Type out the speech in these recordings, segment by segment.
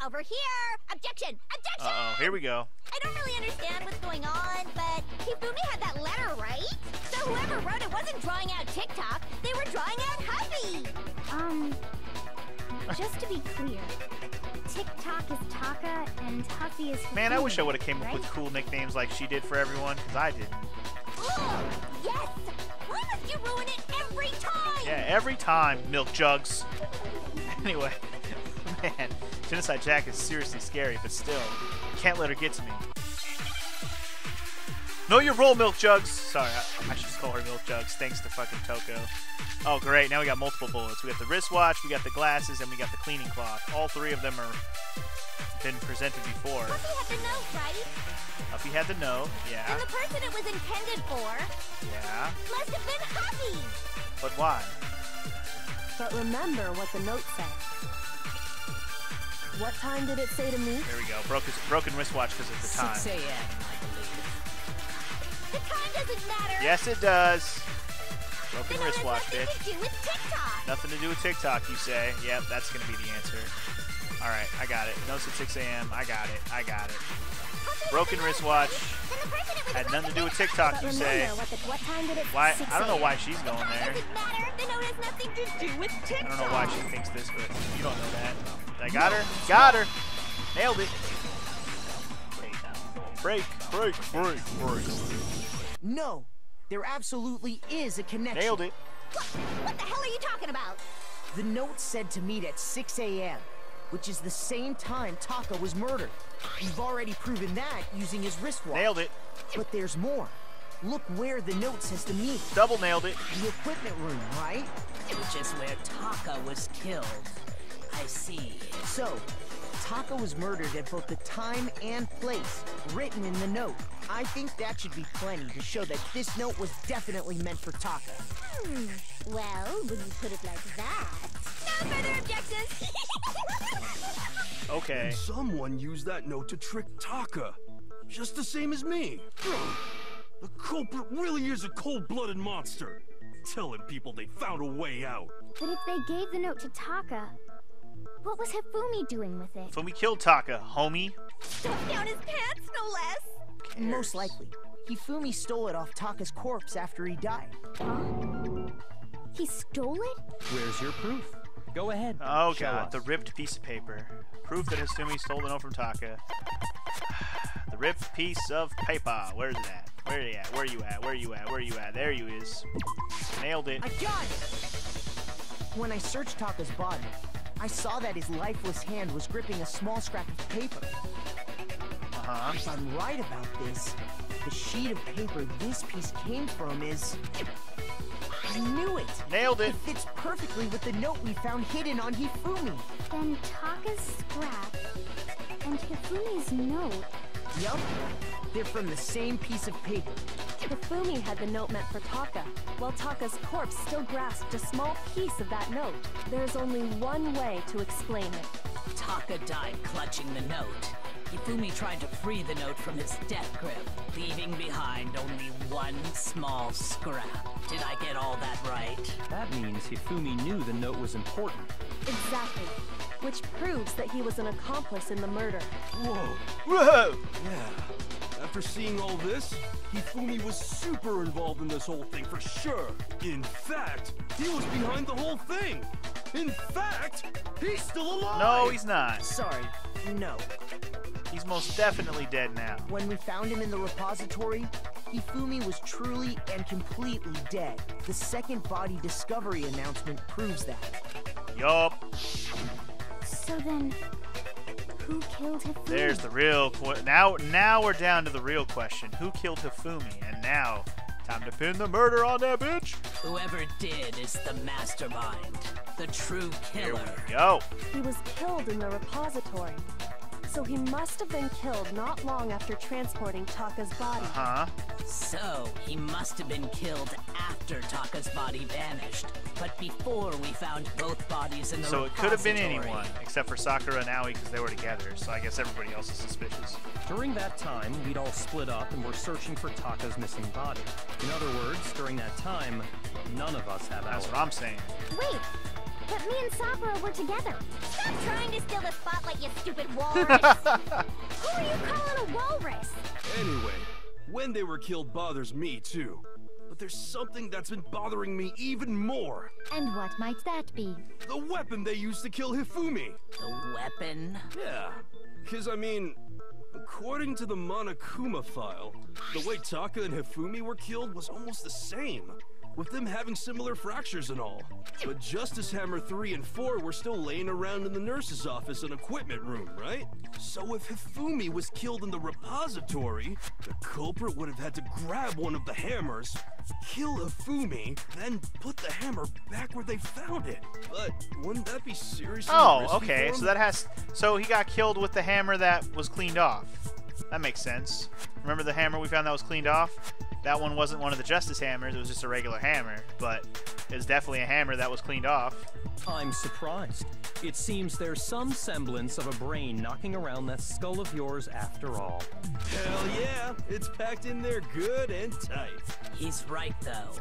over here. Objection! Objection! Uh-oh, here we go. I don't really understand what's going on, but Hifumi had that letter, right? So whoever wrote it wasn't drawing out TikTok, they were drawing out Huffy! Just to be clear, TikTok is Taka and Huffy is Hifumi. Man, I wish I would have came up with cool nicknames like she did for everyone, because I didn't. Oh, yes! Why must you ruin it every time? Yeah, every time, Milk Jugs. Anyway, man, Genocide Jack is seriously scary, but still, can't let her get to me. Know your role, Milk Jugs! Sorry, I should just call her Milk Jugs, thanks to fucking Toko. Oh, great, now we got multiple bullets. We got the wristwatch, we got the glasses, and we got the cleaning cloth. All three of them are been presented before. Huffy had the note, right? Huffy had the note, yeah. And the person it was intended for Yeah. must have been Huffy! But why? But remember what the note said. What time did it say to me? There we go. Broken wristwatch because of the time. 6 a.m., I believe. The time doesn't matter! Yes, it does. Broken The note wristwatch, has bitch. nothing to do with TikTok! Nothing to do with TikTok, you say. Yep, that's going to be the answer. Alright, I got it. Notes at 6 a.m. I got it. I got it. Broken wristwatch. Had nothing to do with TikTok, you say. What time did it Why? 6 I don't know why a.m. she's going there. Doesn't matter! The note has nothing to do with I TikTok! don't know why she thinks this, but you don't know that. I got her. Got her. Nailed it. Break. No, there absolutely is a connection. Nailed it. What the hell are you talking about? The note said to meet at 6 a.m., which is the same time Taka was murdered. We've already proven that using his wristwatch. Nailed it. But there's more. Look where the note says to meet. Double nailed it. The equipment room, right? Which is where Taka was killed. I see. So, Taka was murdered at both the time and place written in the note. I think that should be plenty to show that this note was definitely meant for Taka. Well, when you put it like that... No further objections! Okay. And someone used that note to trick Taka. Just the same as me. The culprit really is a cold-blooded monster. Telling people they found a way out. But if they gave the note to Taka, what was Hifumi doing with it? When we killed Taka, homie. Stuffed down his pants, no less! Most likely. Hifumi stole it off Taka's corpse after he died. Huh? He stole it? Where's your proof? Go ahead. Oh show god, us. the ripped piece of paper. Proof that Hifumi stole the note from Taka. The ripped piece of paper. Where's it at? Where are you at? Where you at? Where you at? Where you at? There you is. Nailed it. I got it! When I searched Taka's body, I saw that his lifeless hand was gripping a small scrap of paper. Uh-huh. If I'm right about this, the sheet of paper this piece came from is... I knew it! Nailed it. It fits perfectly with the note we found hidden on Hifumi. Then Taka's scrap and Hifumi's note. Yup. They're from the same piece of paper. Hifumi had the note meant for Taka, while Taka's corpse still grasped a small piece of that note. There's only one way to explain it. Taka died clutching the note. Hifumi tried to free the note from his death grip, leaving behind only one small scrap. Did I get all that right? That means Hifumi knew the note was important. Exactly. Which proves that he was an accomplice in the murder. Whoa. Whoa! Yeah. After seeing all this, Hifumi was super involved in this whole thing for sure. In fact, he was behind the whole thing. In fact, he's still alive. No, he's not. Sorry, no. He's most definitely dead now. When we found him in the repository, Hifumi was truly and completely dead. The second body discovery announcement proves that. Yup. So then, who killed Hifumi? There's the real now we're down to the real question. Who killed Hifumi? And now, time to pin the murder on that bitch. Whoever did is the mastermind, the true killer. Here we go. He was killed in the repository. So he must have been killed not long after transporting Taka's body. Uh-huh. So, he must have been killed after Taka's body vanished, but before we found both bodies in the So repository. it could have been anyone, except for Sakura and Aoi because they were together, so I guess everybody else is suspicious. During that time, we'd all split up and were searching for Taka's missing body. In other words, during that time, none of us have That's our... what I'm saying. Wait, But me and Sakura were together. Stop trying to steal the spotlight, you stupid walrus. Who are you calling a walrus? Anyway, when they were killed bothers me too. But there's something that's been bothering me even more. And what might that be? The weapon they used to kill Hifumi. The weapon? Yeah, because I mean, according to the Monokuma file, the way Taka and Hifumi were killed was almost the same, with them having similar fractures and all. But Justice Hammer 3 and 4 were still laying around in the nurse's office and equipment room, right? So if Hifumi was killed in the repository, the culprit would have had to grab one of the hammers, kill Hifumi, then put the hammer back where they found it. But wouldn't that be seriously risky okay. for him? So that has. So he got killed with the hammer that was cleaned off. That makes sense. Remember the hammer we found that was cleaned off? That one wasn't one of the Justice Hammers. It was just a regular hammer, but it was definitely a hammer that was cleaned off. I'm surprised. It seems there's some semblance of a brain knocking around that skull of yours after all. Hell yeah, it's packed in there good and tight. He's right, though.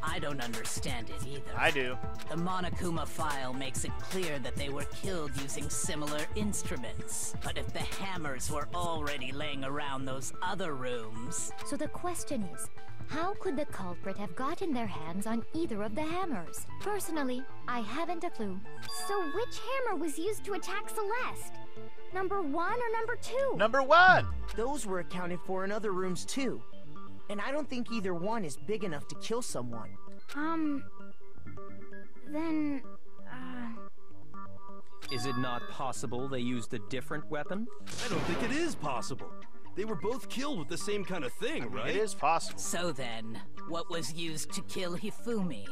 I don't understand it either. I do. The Monokuma file makes it clear that they were killed using similar instruments. But if the hammers were already laying around those other rooms... So the question is, how could the culprit have gotten their hands on either of the hammers? Personally, I haven't a clue. So which hammer was used to attack Celeste? Number 1 or number 2? Number 1! Those were accounted for in other rooms too. And I don't think either one is big enough to kill someone. Then, Is it not possible they used a different weapon? I don't think it is possible. They were both killed with the same kind of thing, right? It is possible. So then, what was used to kill Hifumi?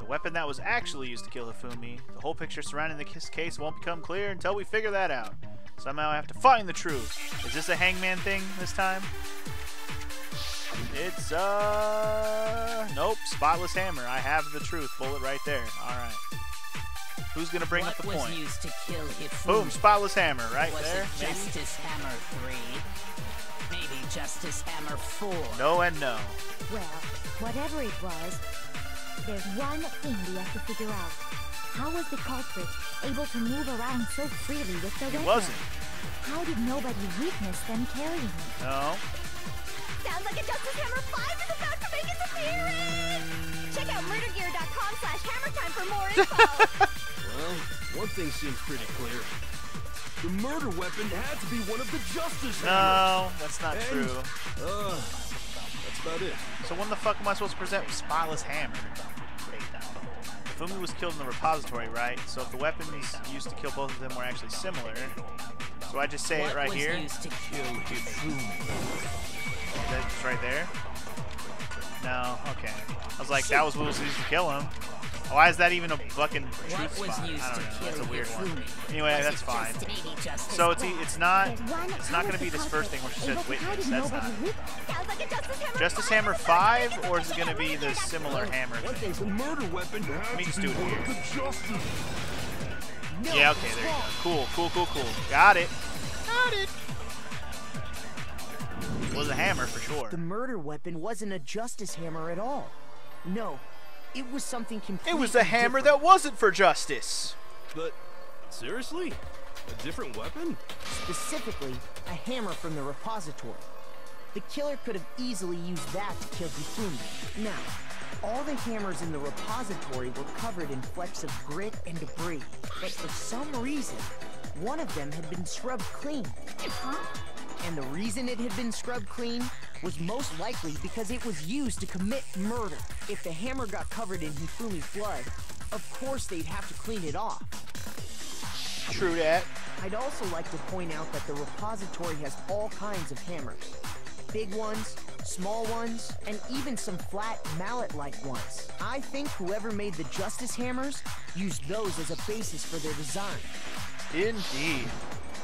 The weapon that was actually used to kill Hifumi. The whole picture surrounding the case won't become clear until we figure that out. Somehow I have to find the truth. Is this a hangman thing this time? It's, nope, spotless hammer. I have the truth. Bullet right there. Alright. Who's gonna bring up the point? What was used to kill Hifumi? Boom, spotless hammer right was there. Was it Justice Hammer 3? Maybe Justice Hammer 4? No and no. well, whatever it was, there's one thing we have to figure out. How was the culprit able to move around so freely with the weapon? He wasn't. How did nobody witness them carrying it? No. Sounds like a Justice Hammer 5 is about to make its appearance! Check out murdergear.com/hammertime for more info! Well, one thing seems pretty clear. The murder weapon had to be one of the Justice Hammers. No, that's not And, true. That's about it. So when the fuck am I supposed to present with spotless hammer? Hifumi was killed in the repository, right? So if the weapons used to kill both of them were actually similar, so I just say it right here. What was used to kill Hifumi? That's right there. No, okay. I was like, that was what was used to kill him. Why is that even a fucking truth spot? I don't know. That's a weird one. Anyway, that's fine. So it's not going to be this first thing where she says witness. That's not. Justice Hammer 5, or is it going to be the similar hammer thing? The murder weapon Let me just do it here. No, Yeah, okay, there you go. Cool. Got it. It was a hammer for sure. The murder weapon wasn't a Justice Hammer at all. No, it was something completely It was a hammer different. that wasn't for justice. But, seriously? A different weapon? Specifically, a hammer from the repository. The killer could have easily used that to kill Hifumi. Now, all the hammers in the repository were covered in flecks of grit and debris, but for some reason, one of them had been scrubbed clean. Huh? And the reason it had been scrubbed clean was most likely because it was used to commit murder. If the hammer got covered in Hifumi's blood, of course they'd have to clean it off. True that. I'd also like to point out that the repository has all kinds of hammers. Big ones, small ones, and even some flat mallet-like ones. I think whoever made the Justice Hammers used those as a basis for their design. Indeed.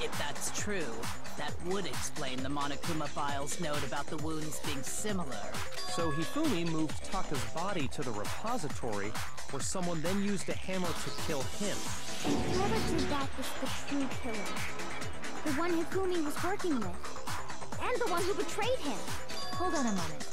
If that's true, that would explain the Monokuma file's note about the wounds being similar. So Hifumi moved Taka's body to the repository, where someone then used a hammer to kill him. Whoever did that was the true killer. The one Hifumi was working with. And the one who betrayed him. Hold on a moment.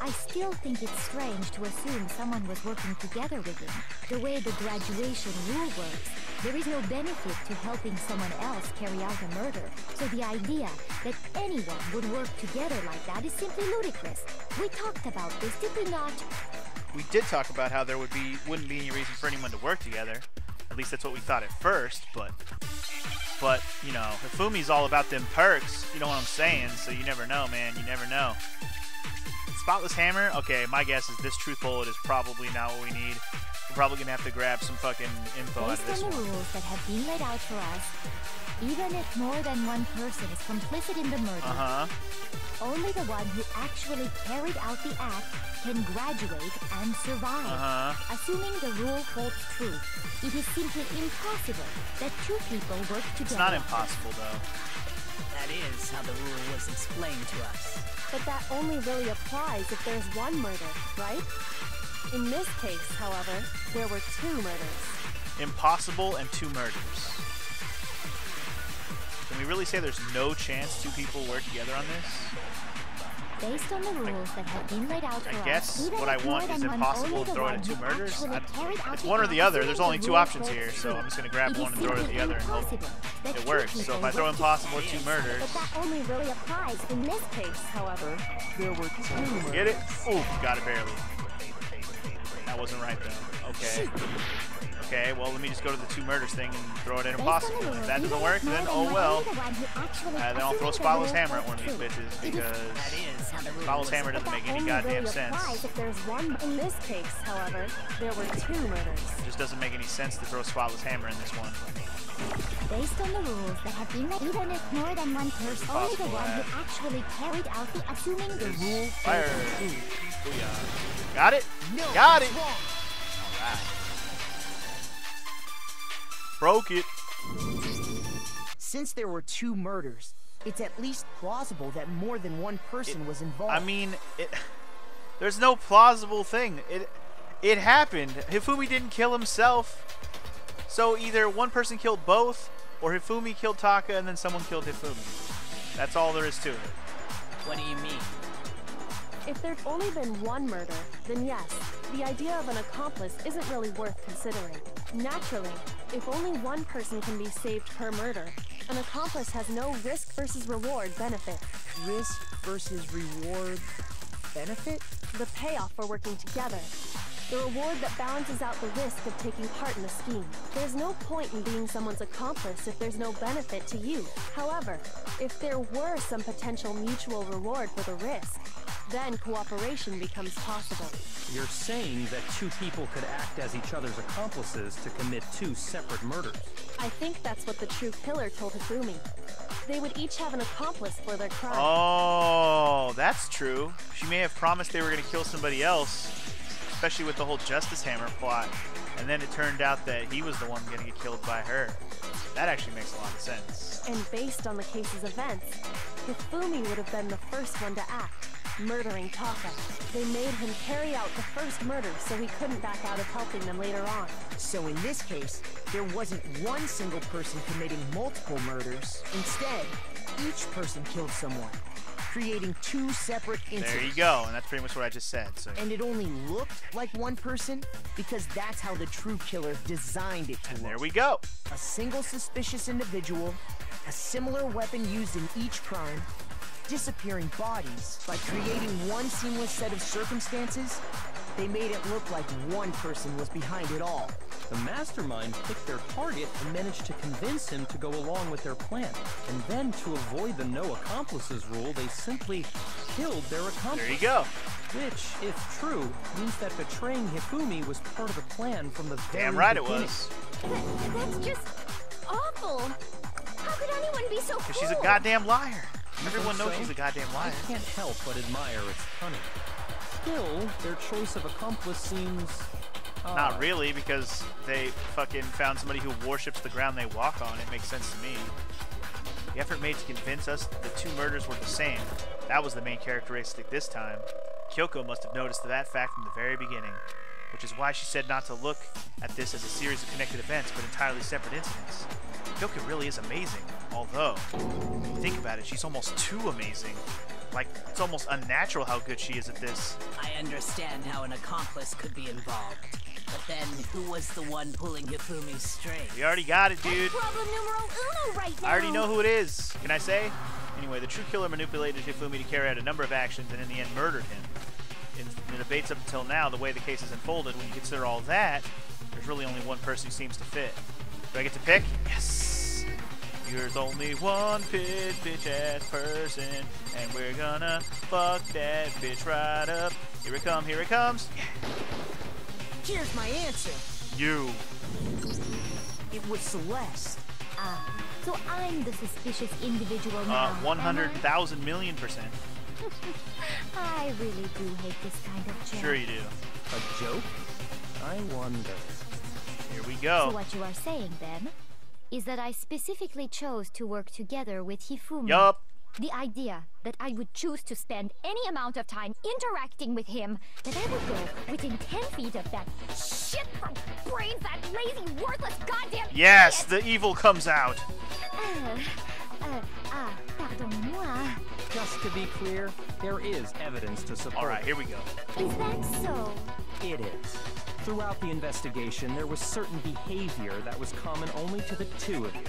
I still think it's strange to assume someone was working together with him. The way the graduation rule works, there is no benefit to helping someone else carry out a murder. So the idea that anyone would work together like that is simply ludicrous. We talked about this, did we not? We did talk about how there wouldn't be any reason for anyone to work together. At least that's what we thought at first, but you know, Hifumi's all about them perks, you know what I'm saying? So you never know, man, you never know. Spotless hammer? Okay, my guess is this truth bullet is probably not what we need. We're probably gonna have to grab some fucking info out of this one. Based on the rules that have been laid out for us, even if more than one person is complicit in the murder, only the one who actually carried out the act can graduate and survive. Assuming the rule holds true, it is simply impossible that two people work together. It's not impossible, though. That is how the rule was explained to us. But that only really applies if there's one murder, right? In this case, however, there were two murders. Impossible and two murders. Can we really say there's no chance two people work together on this? Based on the rules that have been laid out for us, I guess what I want is impossible and throw it at two murders. It's one or the act other. There's only two options here, so I'm just going to grab one and throw it at the other and hope it works. So if I throw impossible at two murders... But that only really applies in this case, however. There were two murders. Get it? Ooh, got it barely. That wasn't right, though. Okay. Okay, well, let me just go to the two murders thing and throw it at impossible. If that doesn't work, then oh well. Then I'll throw Spotless Hammer at one of these bitches, because Spotless Hammer doesn't make any goddamn sense. If there's one in this case, however, there were two murders. It just doesn't make any sense to throw Spotless Hammer in this one. Based on the rules that have been made, even if more than one person, only the one who actually carried out the assuming the rule Fire! Booyah. Got it? Got it! Alright. Broke it. Since there were two murders, it's at least plausible that more than one person was involved. I mean, there's no plausible thing. It happened. Hifumi didn't kill himself. So either one person killed both, or Hifumi killed Taka and then someone killed Hifumi. That's all there is to it. What do you mean? If there'd only been one murder, then yes, the idea of an accomplice isn't really worth considering. Naturally, if only one person can be saved per murder, an accomplice has no risk versus reward benefit. Risk versus reward benefit? The payoff for working together. The reward that balances out the risk of taking part in a scheme. There's no point in being someone's accomplice if there's no benefit to you. However, if there were some potential mutual reward for the risk, then cooperation becomes possible. You're saying that two people could act as each other's accomplices to commit two separate murders. I think that's what the true killer told Hifumi. They would each have an accomplice for their crime. Oh, that's true. She may have promised they were going to kill somebody else, especially with the whole Justice Hammer plot, and then it turned out that he was the one going to get killed by her. That actually makes a lot of sense. And based on the case's events, Hifumi would have been the first one to act, murdering Taka. They made him carry out the first murder so he couldn't back out of helping them later on. So in this case, there wasn't one single person committing multiple murders. Instead, each person killed someone, creating two separate incidents. There you go, and that's pretty much what I just said. So. And it only looked like one person because that's how the true killer designed it to look. There we go. A single suspicious individual, a similar weapon used in each crime, disappearing bodies. By creating one seamless set of circumstances, they made it look like one person was behind it all. The mastermind picked their target and managed to convince him to go along with their plan. And then, to avoid the no accomplices rule, they simply killed their accomplice. There you go. Which, if true, means that betraying Hifumi was part of the plan from the very Damn right beginning. it was. That's just awful. How could anyone be so Because she's a cruel? goddamn liar. Everyone So? knows she's a goddamn liar. I can't help but admire its cunning. Still, their choice of accomplice seems Not really, because they fucking found somebody who worships the ground they walk on. It makes sense to me. The effort made to convince us the two murders were the same. That was the main characteristic this time. Kyoko must have noticed that fact from the very beginning. which is why she said not to look at this as a series of connected events, but entirely separate incidents. Kyoka really is amazing, although, if you think about it, she's almost too amazing. Like, it's almost unnatural how good she is at this. I understand how an accomplice could be involved. But then, who was the one pulling Hifumi's string? We already got it, dude. That's problem numero uno right now. I already know who it is. Can I say? Anyway, the true killer manipulated Hifumi to carry out a number of actions and in the end murdered him. In the debates up until now, the way the case has unfolded, when you consider all that, there's really only one person who seems to fit. Do I get to pick? Yes! There's only one bitch-ass person, and we're gonna fuck that bitch right up. Here it comes, here it comes. Here's my answer. You. It was Celeste. Ah, so I'm the suspicious individual now. 100,000 million%. I really do hate this kind of joke. Sure you do. A joke? I wonder. Here we go. So what you are saying, then, is that I specifically chose to work together with Hifumi. Yup. The idea that I would choose to spend any amount of time interacting with him, that I would go within 10 feet of that shit from brains, that lazy, worthless goddamn Yes, idiot. the evil comes out. Pardon-moi. Just to be clear, there is evidence to support. All right, here we go. Is that so? It is. Throughout the investigation, there was certain behavior that was common only to the two of you.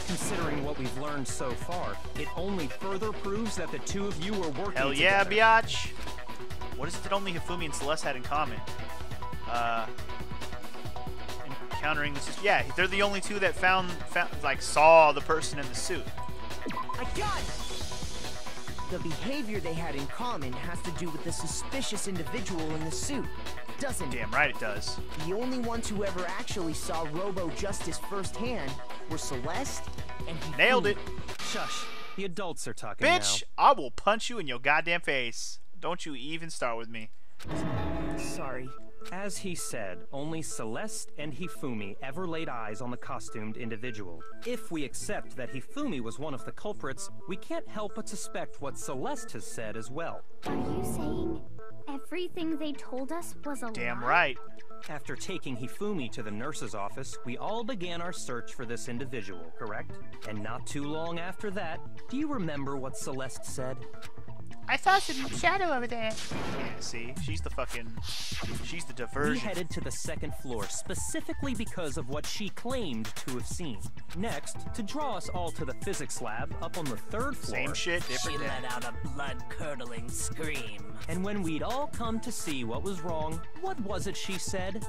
Considering what we've learned so far, it only further proves that the two of you were working Hell yeah, together. biatch. What is it that only Hifumi and Celeste had in common? Encountering this. Yeah, they're the only two that saw the person in the suit. I got it! The behavior they had in common has to do with the suspicious individual in the suit, doesn't it? Damn right it does. The only ones who ever actually saw Robo-Justice firsthand were Celeste and Hifumi. Nailed it. Shush. The adults are talking Bitch, I will punch you in your goddamn face. Don't you even start with me. Sorry. now. As he said, only Celeste and Hifumi ever laid eyes on the costumed individual. If we accept that Hifumi was one of the culprits, we can't help but suspect what Celeste has said as well. Are you saying everything they told us was a lie? Damn right. After taking Hifumi to the nurse's office, we all began our search for this individual, correct? And not too long after that, do you remember what Celeste said? I saw some shadow over there. Yeah, see? She's the diversion. We headed to the second floor specifically because of what she claimed to have seen. Next, to draw us all to the physics lab up on the third floor. Same shit, She different day. let out a blood-curdling scream. And when we'd all come to see what was wrong, what was it she said?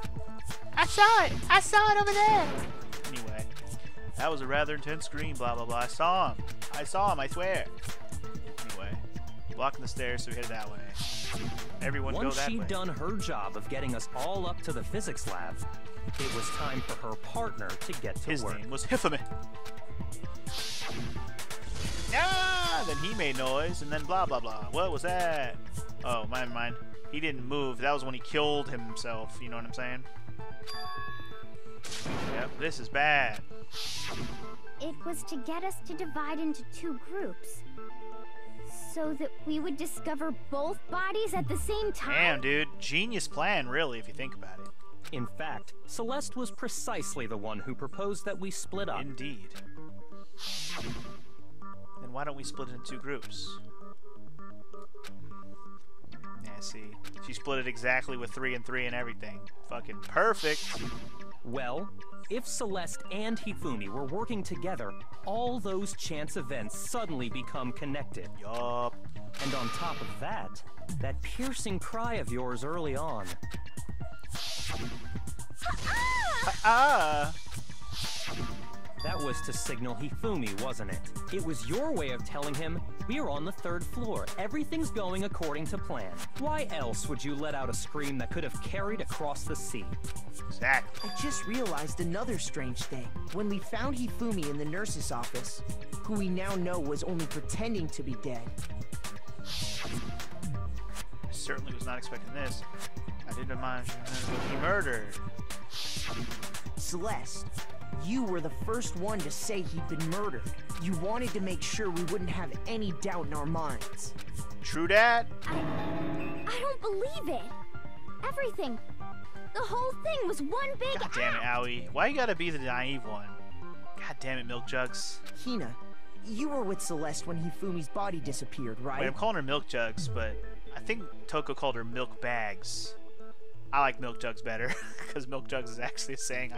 I saw it over there. Anyway, that was a rather intense scream, blah, blah, blah. I saw him, I swear. Anyway, blocking the stairs, so we headed that way. Everyone go Once that way. she'd done her job of getting us all up to the physics lab, it was time for her partner to get to His work. name was Hifumi. Ah, then he made noise, and then blah, blah, blah. What was that? Oh, mind. He didn't move. That was when he killed himself. You know what I'm saying? Yep, this is bad. It was to get us to divide into two groups, so that we would discover both bodies at the same time? Damn, dude. Genius plan, really, if you think about it. In fact, Celeste was precisely the one who proposed that we split up. Indeed. Then why don't we split it into two groups? Yeah, see. She split it exactly with 3 and 3 and everything. Fucking perfect. Well, if Celeste and Hifumi were working together, all those chance events suddenly become connected. Yup. And on top of that, that piercing cry of yours early on. That was to signal Hifumi, wasn't it? It was your way of telling him, we're on the third floor. Everything's going according to plan. Why else would you let out a scream that could have carried across the sea? Exactly. I just realized another strange thing. When we found Hifumi in the nurse's office, who we now know was only pretending to be dead. I certainly was not expecting this. I didn't imagine he murdered. Celeste, you were the first one to say he'd been murdered. You wanted to make sure we wouldn't have any doubt in our minds. True dat. I don't believe it. everything. The whole thing was one big God damn it, Owie. Why you gotta be the naive one? God damn it, Milk Jugs. Hina, you were with Celeste when Hifumi's body disappeared, right? Wait, I'm calling her Milk Jugs, but I think Toko called her Milk Bags. I like Milk Jugs better, because Milk Jugs is actually a saying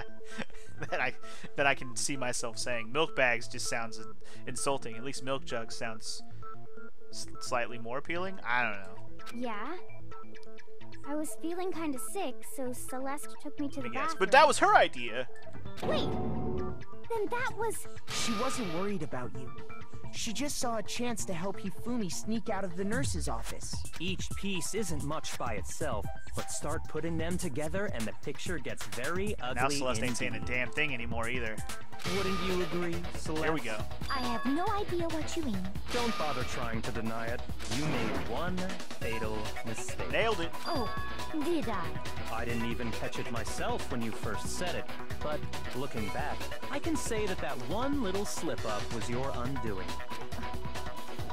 that I can see myself saying. Milk Bags just sounds insulting. At least Milk Jugs sounds slightly more appealing. I don't know. Yeah? I was feeling kind of sick, so Celeste took me to the bathroom. But that was her idea. Wait, then that was... She wasn't worried about you. She just saw a chance to help Hifumi sneak out of the nurse's office. Each piece isn't much by itself, but start putting them together and the picture gets very ugly. Now Celeste ain't saying a damn thing anymore either. Wouldn't you agree, Celeste? Here we go. I have no idea what you mean. Don't bother trying to deny it. You made one fatal mistake. Nailed it. Oh, did I? I didn't even catch it myself when you first said it, but looking back, I can say that that one little slip-up was your undoing.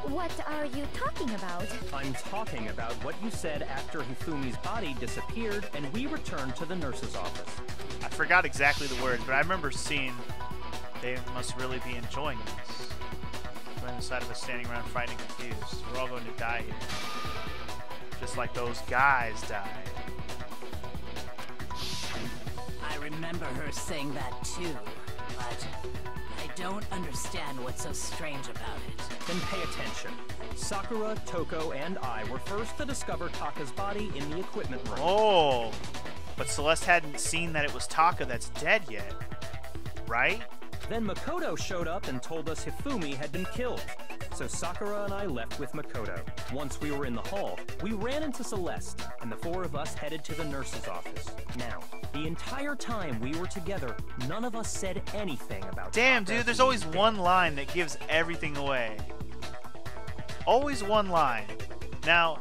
What are you talking about? I'm talking about what you said after Hifumi's body disappeared and we returned to the nurse's office. I forgot exactly the words, but I remember seeing they must really be enjoying this. We're on the side of us standing around frightened and confused. We're all going to die here. Just like those guys died. I remember her saying that too, but I don't understand what's so strange about it. Then pay attention. Sakura, Toko, and I were first to discover Taka's body in the equipment room. Oh, but Celeste hadn't seen that it was Taka that's dead yet, right? Then Makoto showed up and told us Hifumi had been killed. So Sakura and I left with Makoto. Once we were in the hall, we ran into Celeste, and the four of us headed to the nurse's office. Now, the entire time we were together, none of us said anything about Damn, Taka dude, there's being always dead. one line that gives everything away. Always one line. Now,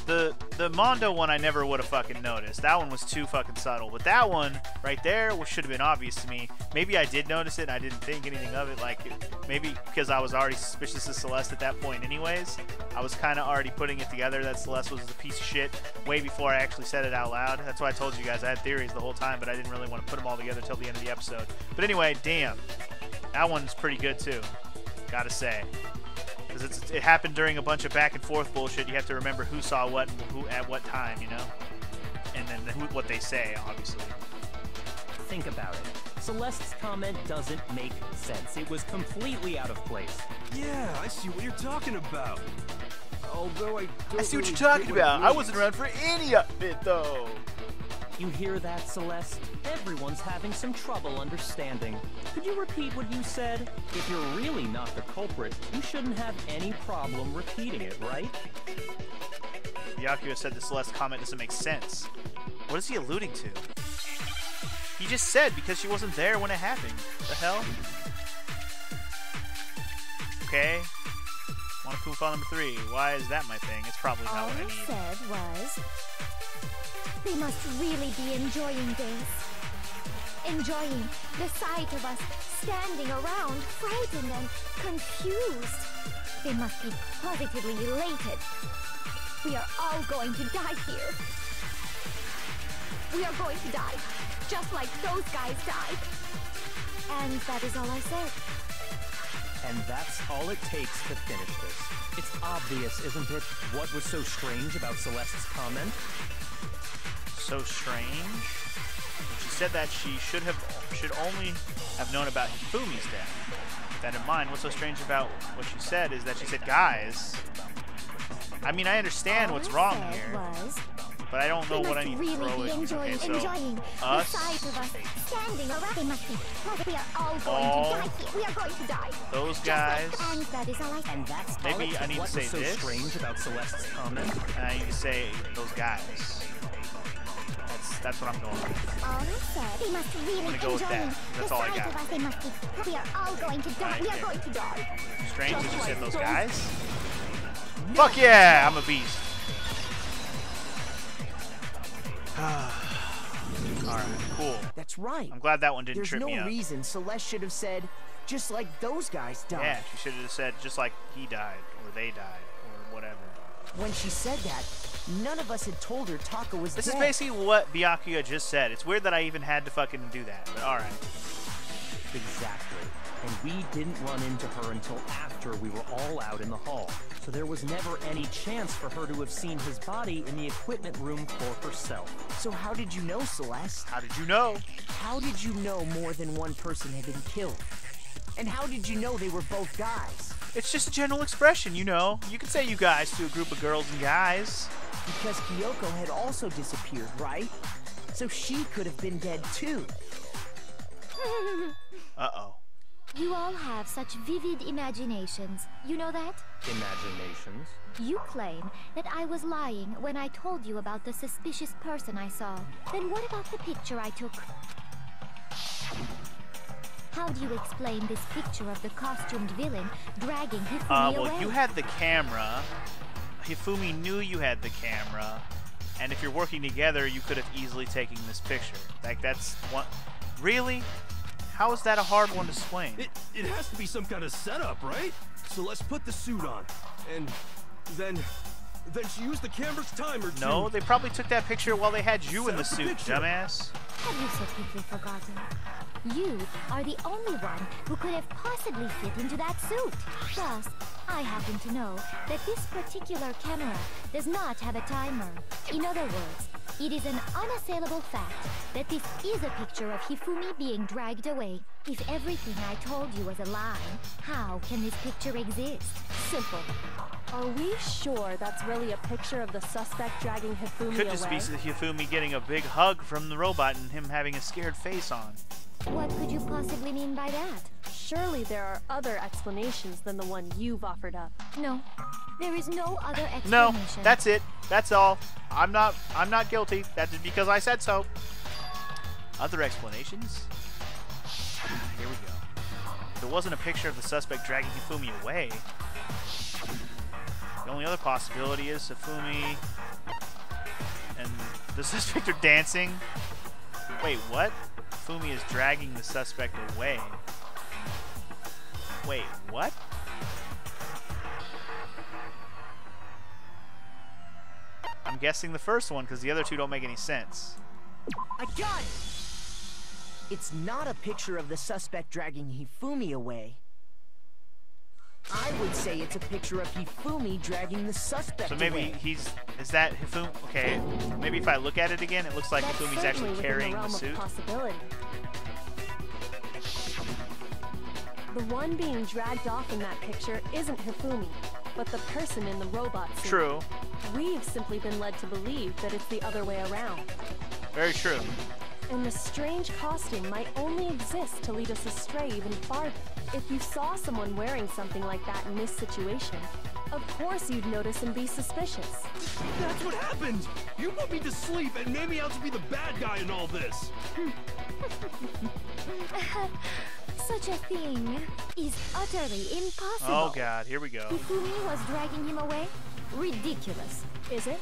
the Mondo one I never would have fucking noticed. That one was too fucking subtle. But that one right there should have been obvious to me. Maybe I did notice it and I didn't think anything of it. Like, maybe because I was already suspicious of Celeste at that point anyways. I was kind of already putting it together that Celeste was a piece of shit way before I actually said it out loud. That's why I told you guys I had theories the whole time, but I didn't really want to put them all together till the end of the episode. But anyway, damn. That one's pretty good too. Gotta say. Because it happened during a bunch of back and forth bullshit. You have to remember who saw what and who at what time, you know? And then what they say, obviously. Think about it. Celeste's comment doesn't make sense. It was completely out of place. Yeah, I see what you're talking about. Although I don't I see what really you're talking get what it about. I means. wasn't around for any of it, though. You hear that, Celeste? Everyone's having some trouble understanding. Could you repeat what you said? If you're really not the culprit, you shouldn't have any problem repeating it, right? Yakuya said the Celeste comment doesn't make sense. What is he alluding to? He just said because she wasn't there when it happened. The hell? Okay. Wanna file number 3. Why is that my thing? It's probably not All what I I need. said was... They must really be enjoying this. Enjoying the sight of us standing around, frightened and confused. They must be positively elated. We are all going to die here. We are going to die, just like those guys died. And that is all I said. And that's all it takes to finish this. It's obvious, isn't it, what was so strange about Celeste's comment? So strange. When she said that, she should only have known about Hifumi's death. With that in mind, what's so strange about what she said is that she said guys. I mean, I understand what's wrong here, but I don't know what I need to throw it. Okay, so us. The sight of us standing around. They must be. We are all going to die here. We are going to die. Those guys. And that is all I said. And that's all Maybe it I need to what say was so this. strange about Celeste's comment? And I need to say those guys. That's what I'm going with. All I said. They must really I'm gonna go with that. That's all I got. They must be. We are all going to die. Alright, We are yeah. going to die. Strange that you Just said like those those- guys. Fuck yeah, I'm a beast. Alright, cool. That's right. I'm glad that one didn't There's trip no me up. reason Celeste should have said, just like those guys died. Yeah, she should have said just like he died, or they died, or whatever. When she said that, None of us had told her Taka was This dead. is basically what Byakuya just said. It's weird that I even had to fucking do that, but alright. Exactly. And we didn't run into her until after we were all out in the hall. So there was never any chance for her to have seen his body in the equipment room for herself. So how did you know, Celeste? How did you know? How did you know more than one person had been killed? And how did you know they were both guys? It's just a general expression, you know. You could say you guys to a group of girls and guys. Because Kyoko had also disappeared, right? So she could have been dead too. Uh-oh. You all have such vivid imaginations. You know that? Imaginations? You claim that I was lying when I told you about the suspicious person I saw. Then what about the picture I took? How do you explain this picture of the costumed villain dragging Hifumi away? Well, you had the camera. Hifumi knew you had the camera. And if you're working together, you could have easily taken this picture. Like, that's one... Really? How is that a hard one to explain? It has to be some kind of setup, right? So let's put the suit on. And then she used the camera's timer to... No, they probably took that picture while they had you in the Set up the suit, picture. dumbass. Have you so quickly forgotten? You are the only one who could have possibly fit into that suit. Plus, I happen to know that this particular camera does not have a timer. In other words, it is an unassailable fact that this is a picture of Hifumi being dragged away. If everything I told you was a lie, how can this picture exist? Simple. Are we sure that's really a picture of the suspect dragging Hifumi Could just away? be Hifumi getting a big hug from the robot and him having a scared face on. What could you possibly mean by that? Surely there are other explanations than the one you've offered up. No, there is no other explanation. No, that's it. That's all. I'm not guilty. That's just because I said so. Other explanations? Here we go. If it wasn't a picture of the suspect dragging Hifumi away, the only other possibility is Hifumi and the suspect are dancing. Wait, what? Hifumi is dragging the suspect away. Wait, what? I'm guessing the first one because the other two don't make any sense. I got it! It's not a picture of the suspect dragging Hifumi away. I would say it's a picture of Hifumi dragging the suspect So maybe away. is that Hifumi? Okay, maybe if I look at it again, it looks like That's Hifumi's certainly actually within carrying the the realm suit. of possibility. The one being dragged off in that picture isn't Hifumi, but the person in the robot suit. True. We've simply been led to believe that it's the other way around. Very true. And the strange costume might only exist to lead us astray even farther. If you saw someone wearing something like that in this situation, of course you'd notice and be suspicious. That's what happened! You put me to sleep and made me out to be the bad guy in all this! Such a thing is utterly impossible. Oh god, here we go. Hifumi was dragging him away? Ridiculous. Is it?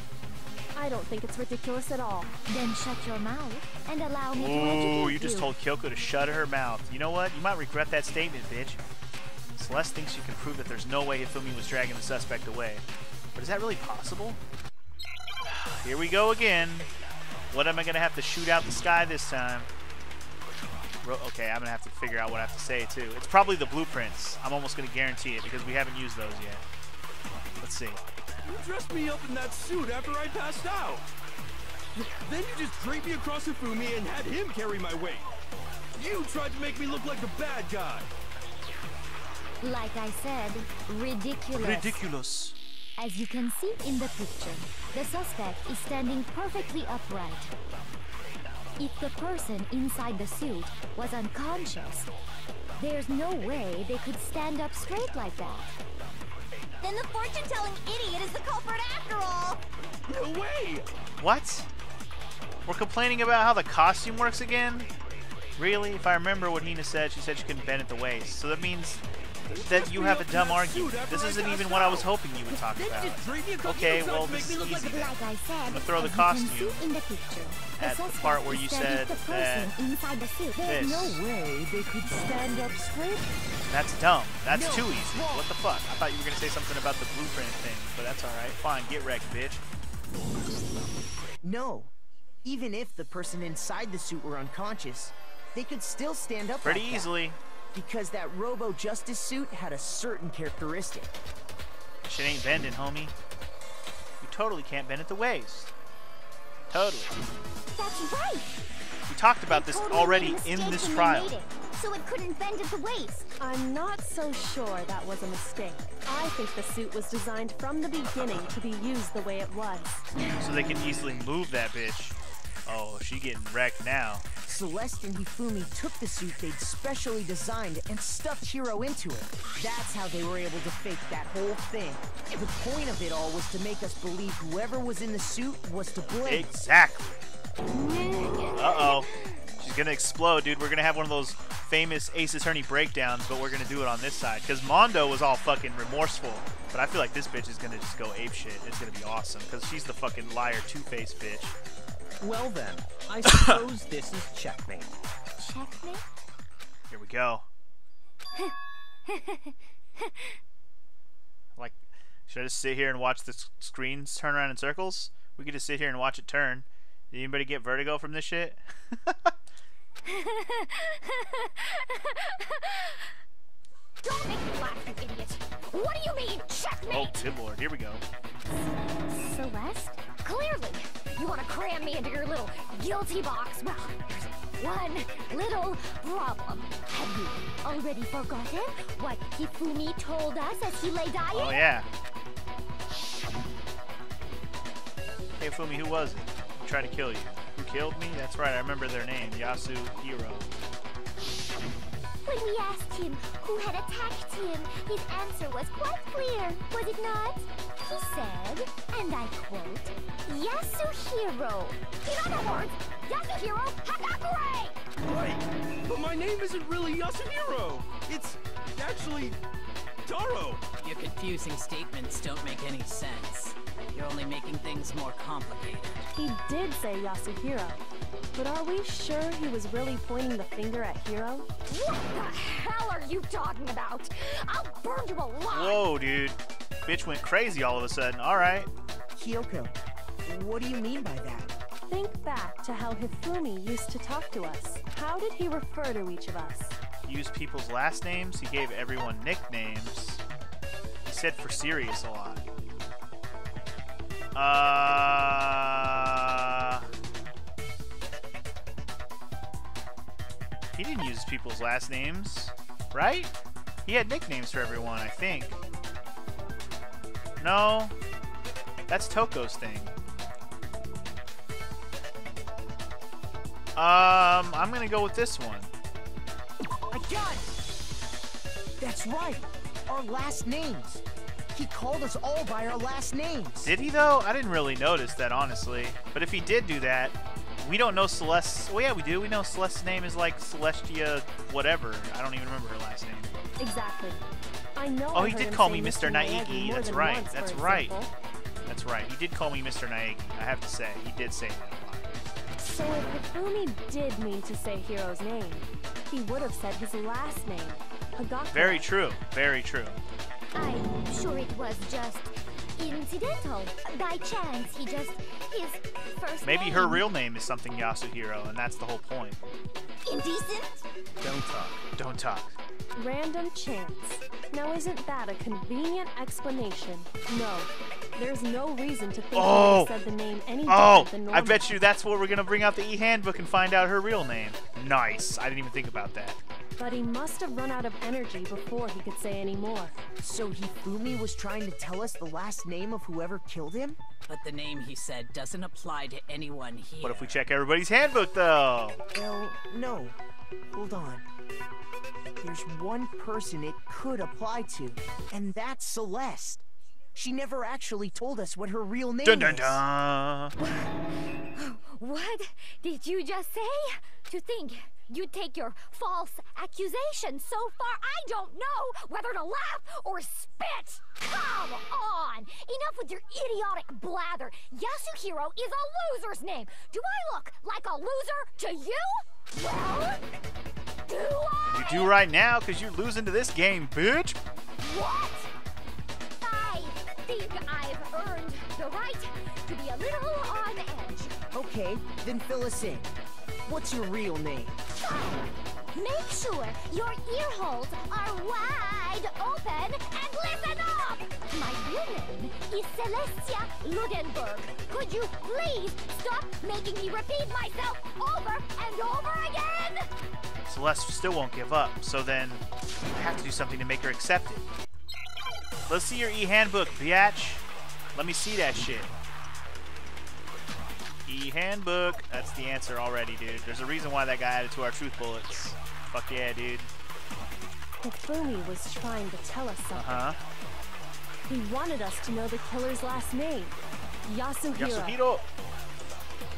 I don't think it's ridiculous at all. Then shut your mouth and allow me to educate Ooh, you just told Kyoko to shut her mouth. You know what? You might regret that statement, bitch. Celeste thinks she can prove that there's no way Hifumi was dragging the suspect away. But is that really possible? Here we go again. What am I going to have to shoot out the sky this time? Okay, I'm going to have to figure out what I have to say, too. It's probably the blueprints. I'm almost going to guarantee it because we haven't used those yet. Let's see. You dressed me up in that suit after I passed out! Then you just draped me across Hifumi and had him carry my weight! You tried to make me look like the bad guy! Like I said, ridiculous. Ridiculous. As you can see in the picture, the suspect is standing perfectly upright. If the person inside the suit was unconscious, there's no way they could stand up straight like that. Then the fortune-telling idiot is the culprit after all! No way! What? We're complaining about how the costume works again? Really? If I remember what Hina said, she said she couldn't bend at the waist. So that means that you have a dumb argument. This isn't even what I was hoping you would talk about. Okay, well, this is easy then. Like I said, I'm gonna throw the as costume you can see in the picture, at the suspect part where is you standing said the person that inside the suit. this. No way they could stand up straight. That's dumb. That's No, too easy. wrong. What the fuck? I thought you were gonna say something about the blueprint thing, but that's alright. Fine, get wrecked, bitch. No. Even if the person inside the suit were unconscious, they could still stand up Pretty like that. easily. Because that Robo-Justice suit had a certain characteristic. Shit ain't bending, homie. You totally can't bend at the waist. Totally. That's right. We talked about this Totally already made a in mistake this when they trial. made it, so it couldn't bend at the waist. I'm not so sure that was a mistake. I think the suit was designed from the beginning to be used the way it was. So they can easily move that bitch. Oh, she getting wrecked now. Celeste and Hifumi took the suit they'd specially designed and stuffed Hiro into it. That's how they were able to fake that whole thing. The point of it all was to make us believe whoever was in the suit was to blame. Exactly. Uh-oh. She's gonna explode, dude. We're gonna have one of those famous Ace Attorney breakdowns, but we're gonna do it on this side. Because Mondo was all fucking remorseful. But I feel like this bitch is gonna just go apeshit. It's gonna be awesome. Because she's the fucking liar, two-face bitch. Well then, I suppose this is checkmate. Checkmate? Here we go. Like, should I just sit here and watch the screens turn around in circles? We could just sit here and watch it turn. Did anybody get vertigo from this shit? Don't make me laugh, you idiot. What do you mean, checkmate? Oh, good lord. Here we go. Celeste? Clearly. You want to cram me into your little guilty box. Well, there's one little problem. Have you already forgotten what Hifumi told us as he lay dying? Oh, yeah. Hey, Fumi, who was it? Who tried to kill you? Who killed me? That's right, I remember their name. Yasuhiro. When we asked him who had attacked him, his answer was quite clear, was it not? He said, and I quote, Yasuhiro. In other words, Yasuhiro Hagakure! Right, but my name isn't really Yasuhiro. It's actually Taro. Your confusing statements don't make any sense. You're only making things more complicated. He did say Yasuhiro, but are we sure he was really pointing the finger at Hiro? What the hell are you talking about? I'll burn you alive! Whoa, dude. Bitch went crazy all of a sudden. Alright. Kyoko, what do you mean by that? Think back to how Hifumi used to talk to us. How did he refer to each of us? Use people's last names. He gave everyone nicknames. He said for serious a lot. He didn't use people's last names, right? He had nicknames for everyone, I think. No, that's Toko's thing. I'm gonna go with this one. I got it! That's right! Our last names! He called us all by our last names! Did he, though? I didn't really notice that, honestly. But if he did do that, we don't know Celeste. Well, yeah, we do. We know Celeste's name is like Celestia whatever. I don't even remember her last name. Exactly. I know. Oh, I he heard did him call say me Mr. Naegi. more That's than right. once, That's for right. example. That's right. He did call me Mr. Naegi. I have to say. He did say that a lot. So if Hifumi did mean to say Hiro's name, he would have said his last name, Hagakure. Very true. Very true. I'm sure it was just incidental. By chance, his first Maybe name. her real name is something Yasuhiro, and that's the whole point. Indecent? Don't talk. Don't talk. Random chance. Now isn't that a convenient explanation? No. There's no reason to think he would have said the name any different than normal. I bet you that's where we're going to bring out the e-handbook and find out her real name. Nice. I didn't even think about that. But he must have run out of energy before he could say any more. So Hifumi was trying to tell us the last name of whoever killed him? But the name he said doesn't apply to anyone here. What if we check everybody's handbook, though? Well, no. Hold on. There's one person it could apply to, and that's Celeste. She never actually told us what her real name Dun dun is. dun! What did you just say? To think you'd take your false accusation so far, I don't know whether to laugh or spit! Come on! Enough with your idiotic blather. Yasuhiro is a loser's name. Do I look like a loser to you? Well, do I? You do right now, because you're losing to this game, bitch! What? I think I've earned the right to be a little on edge. Okay, then fill us in. What's your real name? Make sure your ear holes are wide open and listen up! My real name is Celestia Ludenberg. Could you please stop making me repeat myself over and over again? Celeste still won't give up, so then I have to do something to make her accept it. Let's see your e-handbook, biatch. Let me see that shit. E-handbook. That's the answer already, dude. There's a reason why that guy added to our truth bullets. Fuck yeah, dude. Hifumi was trying to tell us something. Uh-huh. He wanted us to know the killer's last name, Yasuhiro. Yasuhiro.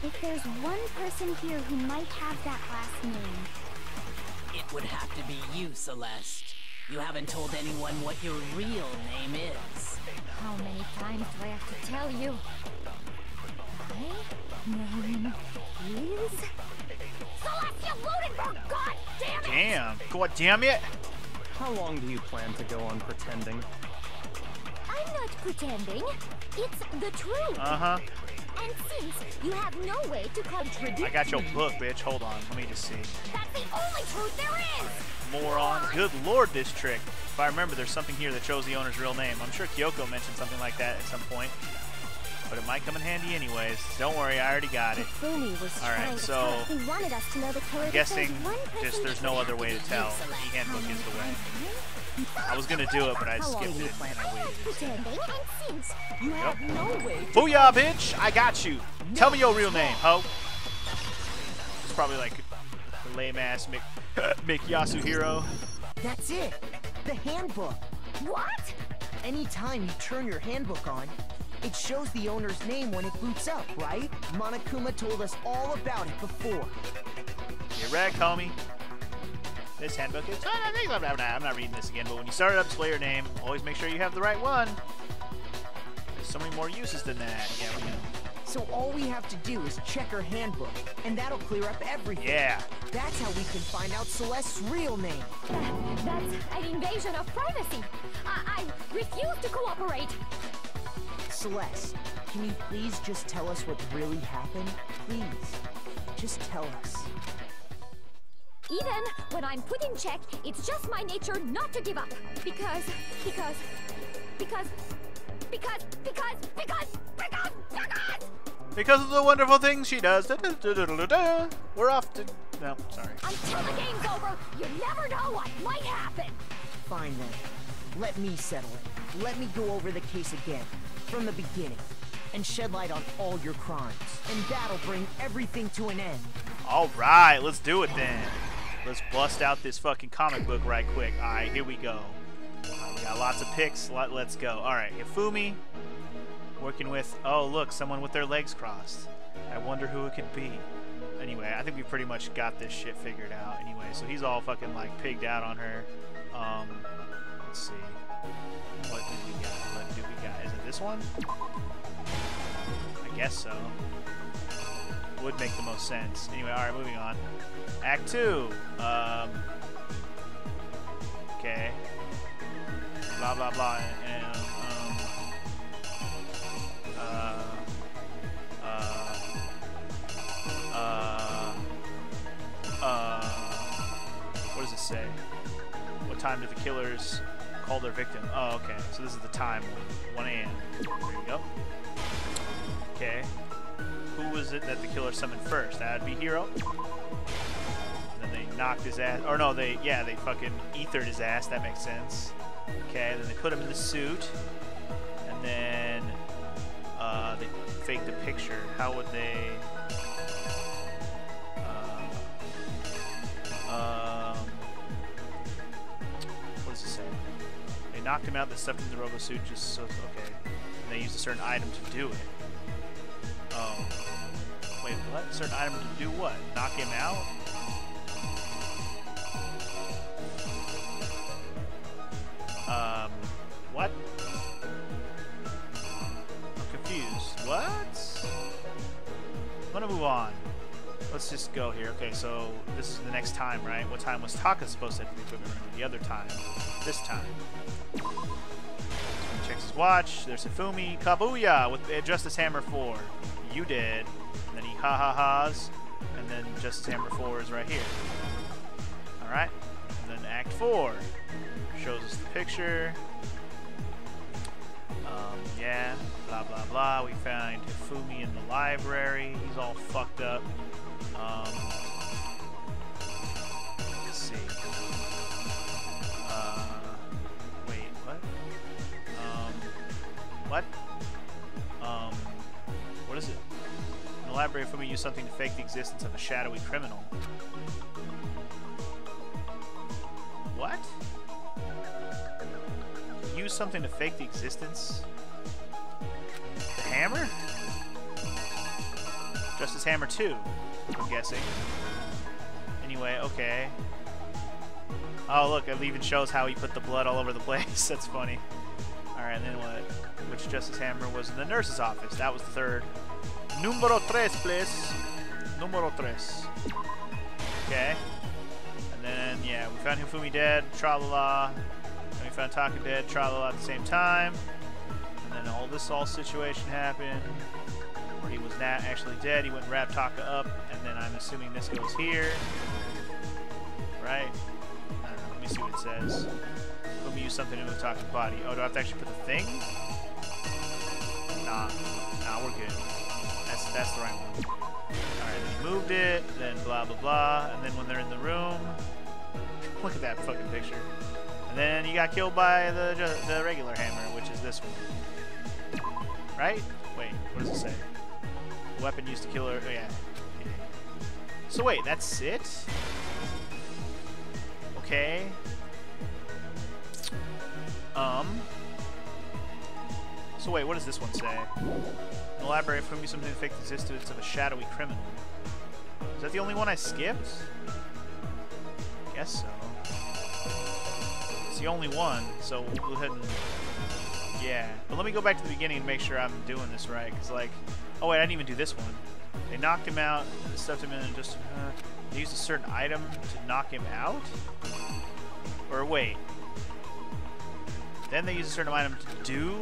If there's one person here who might have that last name, It would have to be you, Celeste. You haven't told anyone what your real name is. how many times do I have to tell you? My name is Celestia Ludenberg! God damn it! Damn. God damn it. How long do you plan to go on pretending? I'm not pretending. It's the truth. Uh-huh. And since you have no way to contradict I got your me, book, bitch. Hold on. Let me just see. that's the only truth there is! Moron. Good lord, this trick. If I remember, there's something here that shows the owner's real name. I'm sure Kyoko mentioned something like that at some point. But it might come in handy anyways. Don't worry, I already got it. Hifumi was All right, trying to so tell us. He wanted us to know the killer. I'm guessing just there's no other way to tell. E-handbook is the way. I was gonna do it, but I skipped it and I waited. Pretending, and since You have no way to Booyah, bitch! I got you. Tell me your real name, ho. It's probably like lame-ass Mick Yasuhiro. That's it! The handbook! what? Anytime you turn your handbook on, it shows the owner's name when it boots up, right? Monokuma told us all about it before. Get wrecked, homie. This handbook is... I'm not reading this again, but when you start it up, display your name. Always make sure you have the right one. There's so many more uses than that. Yeah, we know. So all we have to do is check her handbook, and that'll clear up everything. Yeah. That's how we can find out Celeste's real name. That's an invasion of privacy. I refuse to cooperate. Celeste, can you please just tell us what really happened? Please, just tell us. Even when I'm put in check, it's just my nature not to give up. Because... Because of the wonderful things she does. Da-da-da-da-da-da-da. We're off to... No, sorry. Until the game's over, you never know what might happen. Fine then. Let me settle it. Let me go over the case again, from the beginning, and shed light on all your crimes. And that'll bring everything to an end. Alright, let's do it then. Let's bust out this fucking comic book right quick. Alright, here we go. We got lots of picks. Let's go. Alright, Hifumi. Working with... Oh, look, someone with their legs crossed. I wonder who it could be. Anyway, I think we pretty much got this shit figured out. Anyway, so he's all fucking, like, pigged out on her. Let's see. What do we got? What do we got? Is it this one? I guess so. Would make the most sense. Anyway, alright, moving on. Act 2. Okay. Blah, blah, blah. And, what does it say? What time did the killers call their victim? Oh, okay. So this is the time one. 1 a.m. There you go. Okay. Who was it that the killer summoned first? That'd be Hiro. And then they knocked his ass. Or no, they fucking ethered his ass. That makes sense. Okay, then they put him in the suit. And then they faked the picture. How would they... what does it say? They knocked him out, they stuffed him in the robo suit just so... Okay. And they used a certain item to do it. Oh. Wait, what? A certain item to do what? Knock him out? What? I'm confused. What? I'm gonna move on. Let's just go here. Okay, so this is the next time, right? What time was Taka supposed to have the equipment room? The other time. This time. Checks his watch. There's Hifumi. Kabuya with Justice Hammer 4. You did. And then he ha-ha-has. And then Justice Hammer 4 is right here. Alright. And then Act 4 shows us the picture. Yeah. Blah, blah, blah. We find Hifumi in the library. He's all fucked up. Let's see. Wait, what? What? What is it? In the library, Hifumi used something to fake the existence of a shadowy criminal. What? Use something to fake the existence? The hammer? Justice Hammer 2, I'm guessing. Anyway, okay. Oh, look, it even shows how he put the blood all over the place. That's funny. Alright, and then what? Which Justice Hammer was in the nurse's office. That was the third. Numero 3, please. Numero 3. Okay. And then, yeah, we found Hifumi dead, tra-la-la. And we found Taka dead, tra-la-la at the same time. And then all this situation happened. Where he was not actually dead. He went and wrapped Taka up. And then I'm assuming this goes here. Right? I don't know. Let me see what it says. Let me use something to move Taka's body. Oh, do I have to actually put the thing? Nah, we're good. That's the right one. Alright, then he moved it, then blah blah blah, and then when they're in the room, look at that fucking picture. And then he got killed by the regular hammer, which is this one. Right? Wait, what does it say? The weapon used to kill her. Oh yeah. So wait, that's it? Okay. So wait, what does this one say? In the library, Hifumi something to fake the existence of a shadowy criminal. Is that the only one I skipped? Guess so. It's the only one, so we'll go ahead and... Yeah. But let me go back to the beginning and make sure I'm doing this right, because like... Oh wait, I didn't even do this one. They knocked him out, stuffed him in, and just... they used a certain item to knock him out? Or wait... Then they use a certain item to do,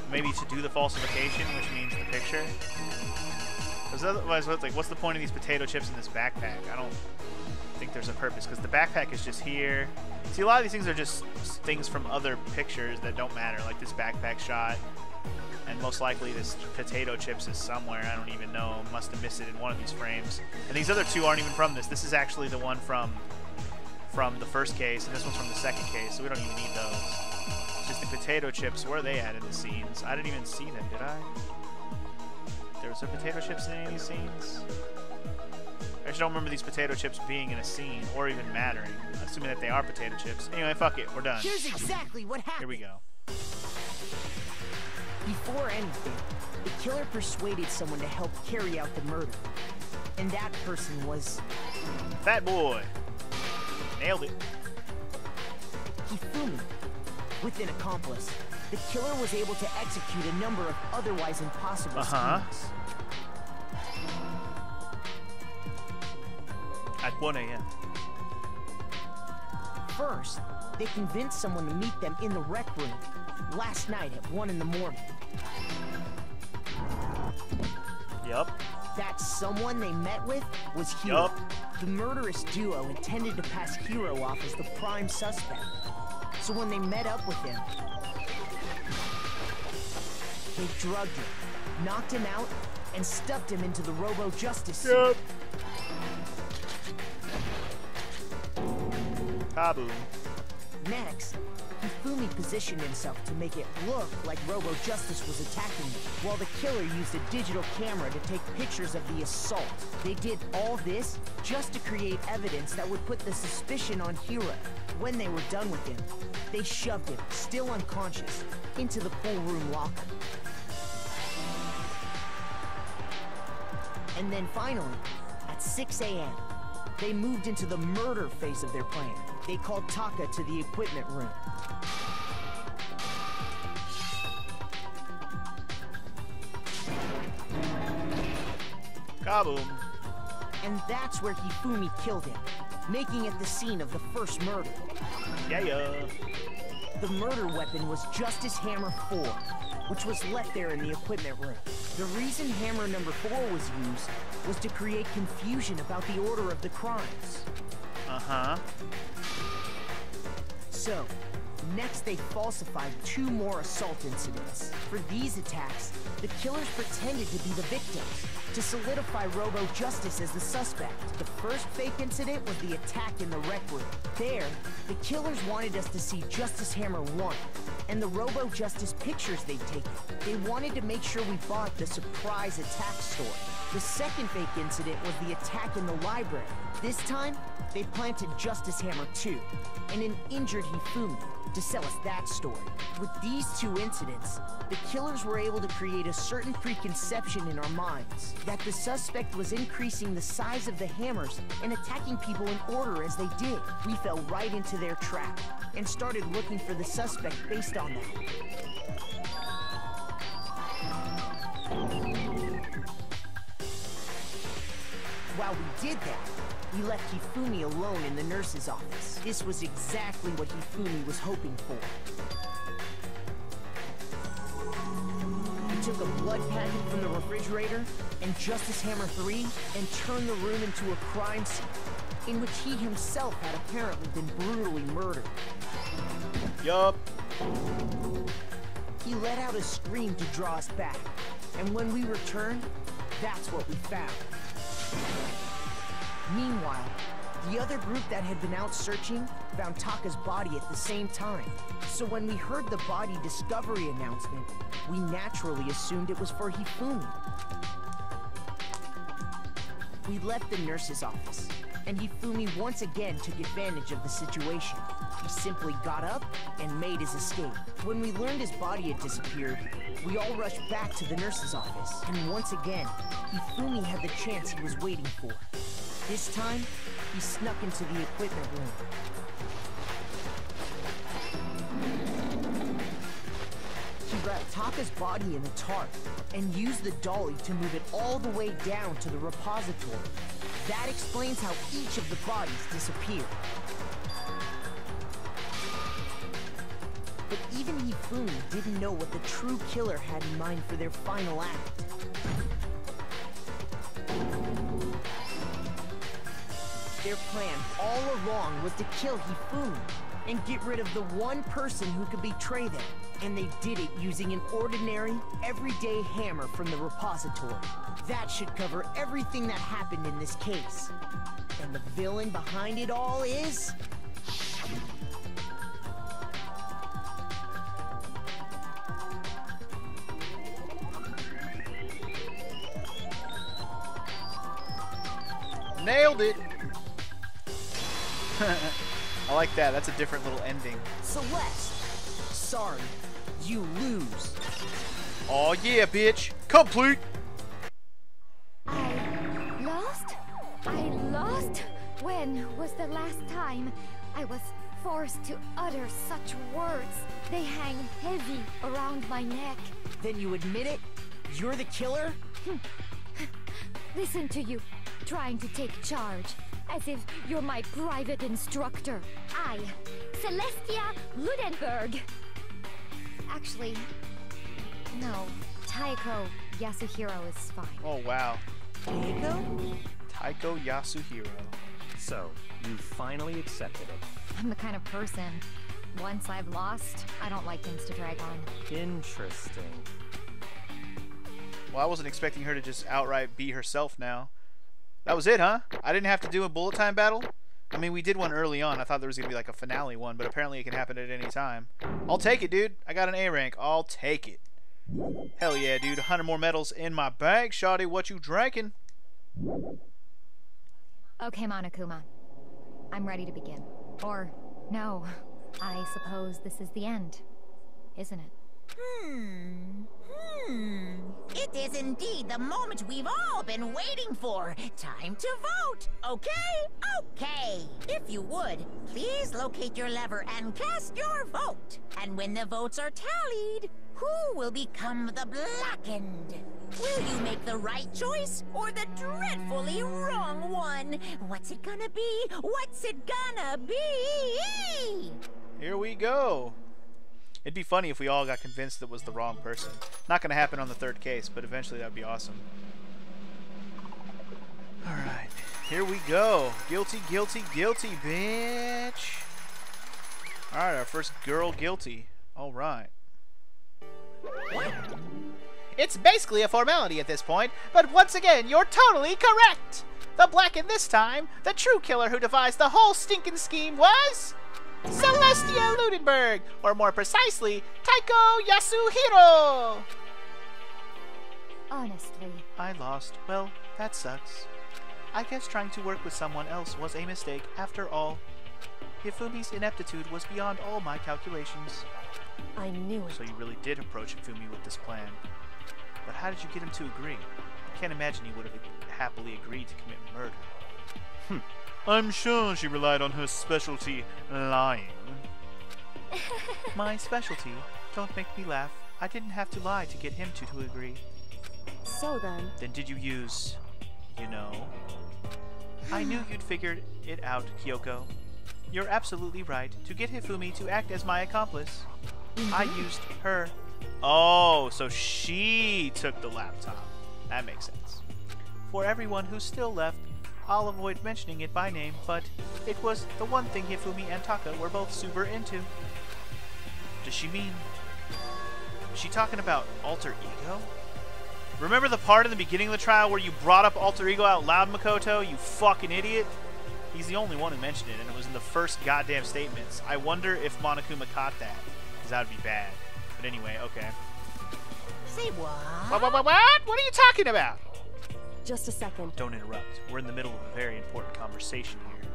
maybe to do the falsification, which means the picture. Because otherwise, like, what's the point of these potato chips in this backpack? I don't think there's a purpose, because the backpack is just here. See, a lot of these things are just things from other pictures that don't matter, like this backpack shot. And most likely this potato chips is somewhere, I don't even know. Must have missed it in one of these frames. And these other two aren't even from this. This is actually the one from the first case, and this one's from the second case, so we don't even need those. It's just the potato chips, where are they at in the scenes? I didn't even see them, did I? There was potato chips in any of these scenes? I just don't remember these potato chips being in a scene, or even mattering, assuming that they are potato chips. Anyway, fuck it, we're done. Here's exactly what happened. Here we go. Before anything, the killer persuaded someone to help carry out the murder. And that person was... Fat Boy. Nailed it. Hifumi. With an accomplice, the killer was able to execute a number of otherwise impossible schemes. At 1 a.m. First, they convinced someone to meet them in the rec room last night at 1 in the morning. Yup. That someone they met with was Hiro. Yup. The murderous duo intended to pass Hiro off as the prime suspect. So when they met up with him, they drugged him, knocked him out, and stuffed him into the Robo-Justice suit. Yep. Kaboom. Next, Hifumi positioned himself to make it look like Robo-Justice was attacking him, while the killer used a digital camera to take pictures of the assault. They did all this just to create evidence that would put the suspicion on Hiro. When they were done with him, they shoved him, still unconscious, into the pool room locker. And then finally, at 6 a.m., they moved into the murder phase of their plan. They called Taka to the equipment room. Kaboom. And that's where Hifumi killed him, making it the scene of the first murder. Yeah. The murder weapon was Justice Hammer 4, which was left there in the equipment room. The reason Hammer number 4 was used was to create confusion about the order of the crimes. Uh-huh. So, next they falsified 2 more assault incidents. For these attacks, the killers pretended to be the victims, to solidify Robo-Justice as the suspect. The first fake incident was the attack in the rec room. There, the killers wanted us to see Justice Hammer 1, and the Robo-Justice pictures they'd taken. They wanted to make sure we bought the surprise attack story. The second fake incident was the attack in the library. This time, they planted Justice Hammer 2, and an injured Hifumi, to sell us that story. With these 2 incidents, the killers were able to create a certain preconception in our minds that the suspect was increasing the size of the hammers and attacking people in order as they did. We fell right into their trap and started looking for the suspect based on that. While we did that, we left Hifumi alone in the nurse's office. This was exactly what Hifumi was hoping for. He took a blood packet from the refrigerator and Justice Hammer 3 and turned the room into a crime scene in which he himself had apparently been brutally murdered. Yup. He let out a scream to draw us back, and when we returned, that's what we found. Meanwhile, the other group that had been out searching found Taka's body at the same time. So when we heard the body discovery announcement, we naturally assumed it was for Hifumi. We left the nurse's office, and Hifumi once again took advantage of the situation. He simply got up and made his escape. When we learned his body had disappeared, we all rushed back to the nurse's office, and once again, Hifumi had the chance he was waiting for. This time, he snuck into the equipment room. He wrapped Taka's body in a tarp and used the dolly to move it all the way down to the repository. That explains how each of the bodies disappeared. But even Hifumi didn't know what the true killer had in mind for their final act. Their plan all along was to kill Hifumi and get rid of the one person who could betray them. And they did it using an ordinary, everyday hammer from the repository. That should cover everything that happened in this case. And the villain behind it all is... Nailed it! I like that. That's a different little ending. Celeste! Sorry, you lose. Oh yeah, bitch! Complete! I lost? I lost? When was the last time I was forced to utter such words? They hang heavy around my neck. Then you admit it? You're the killer? Listen to you, trying to take charge, as if you're my private instructor. I, Celestia Ludenberg. Actually, no, Taiko Yasuhiro is fine. Oh wow. Taiko? Taiko Yasuhiro. So, you finally accepted it. I'm the kind of person, once I've lost, I don't like things to drag on. Interesting. Well, I wasn't expecting her to just outright be herself now. That was it, huh? I didn't have to do a bullet time battle? I mean, we did one early on. I thought there was going to be like a finale one, but apparently it can happen at any time. I'll take it, dude. I got an A rank. I'll take it. Hell yeah, dude. 100 more medals in my bag. Shawty, what you drinking? Okay, Monokuma. I'm ready to begin. Or, no, I suppose this is the end, isn't it? It is indeed the moment we've all been waiting for. Time to vote. Okay? Okay. If you would, please locate your lever and cast your vote. And when the votes are tallied, who will become the blackened? Will you make the right choice or the dreadfully wrong one? What's it gonna be? What's it gonna be? Here we go. It'd be funny if we all got convinced it was the wrong person. Not gonna happen on the third case, but eventually that'd be awesome. Alright, here we go. Guilty, guilty, guilty, bitch. Alright, our first girl guilty. Alright. It's basically a formality at this point, but once again, you're totally correct! The black in this time, the true killer who devised the whole stinking scheme was... Celestia Ludenberg, or more precisely, Taiko Yasuhiro! Honestly. I lost. Well, that sucks. I guess trying to work with someone else was a mistake after all. Hifumi's ineptitude was beyond all my calculations. I knew it. So you really did approach Hifumi with this plan. But how did you get him to agree? I can't imagine he would have happily agreed to commit murder. I'm sure she relied on her specialty, lying. My specialty? Don't make me laugh. I didn't have to lie to get him to agree. So then... Then did you use... you know... I knew you'd figured it out, Kyoko. You're absolutely right. To get Hifumi to act as my accomplice, I used her. Oh, so she took the laptop. That makes sense. For everyone who's still left, I'll avoid mentioning it by name, but it was the one thing Hifumi and Taka were both super into. Does she mean... is she talking about alter ego? Remember the part in the beginning of the trial where you brought up alter ego out loud, Makoto? You fucking idiot. He's the only one who mentioned it, and it was in the first goddamn statements. I wonder if Monokuma caught that, because that would be bad. But anyway, okay. Say what? What? What are you talking about? Just a second. Don't interrupt. We're in the middle of a very important conversation here.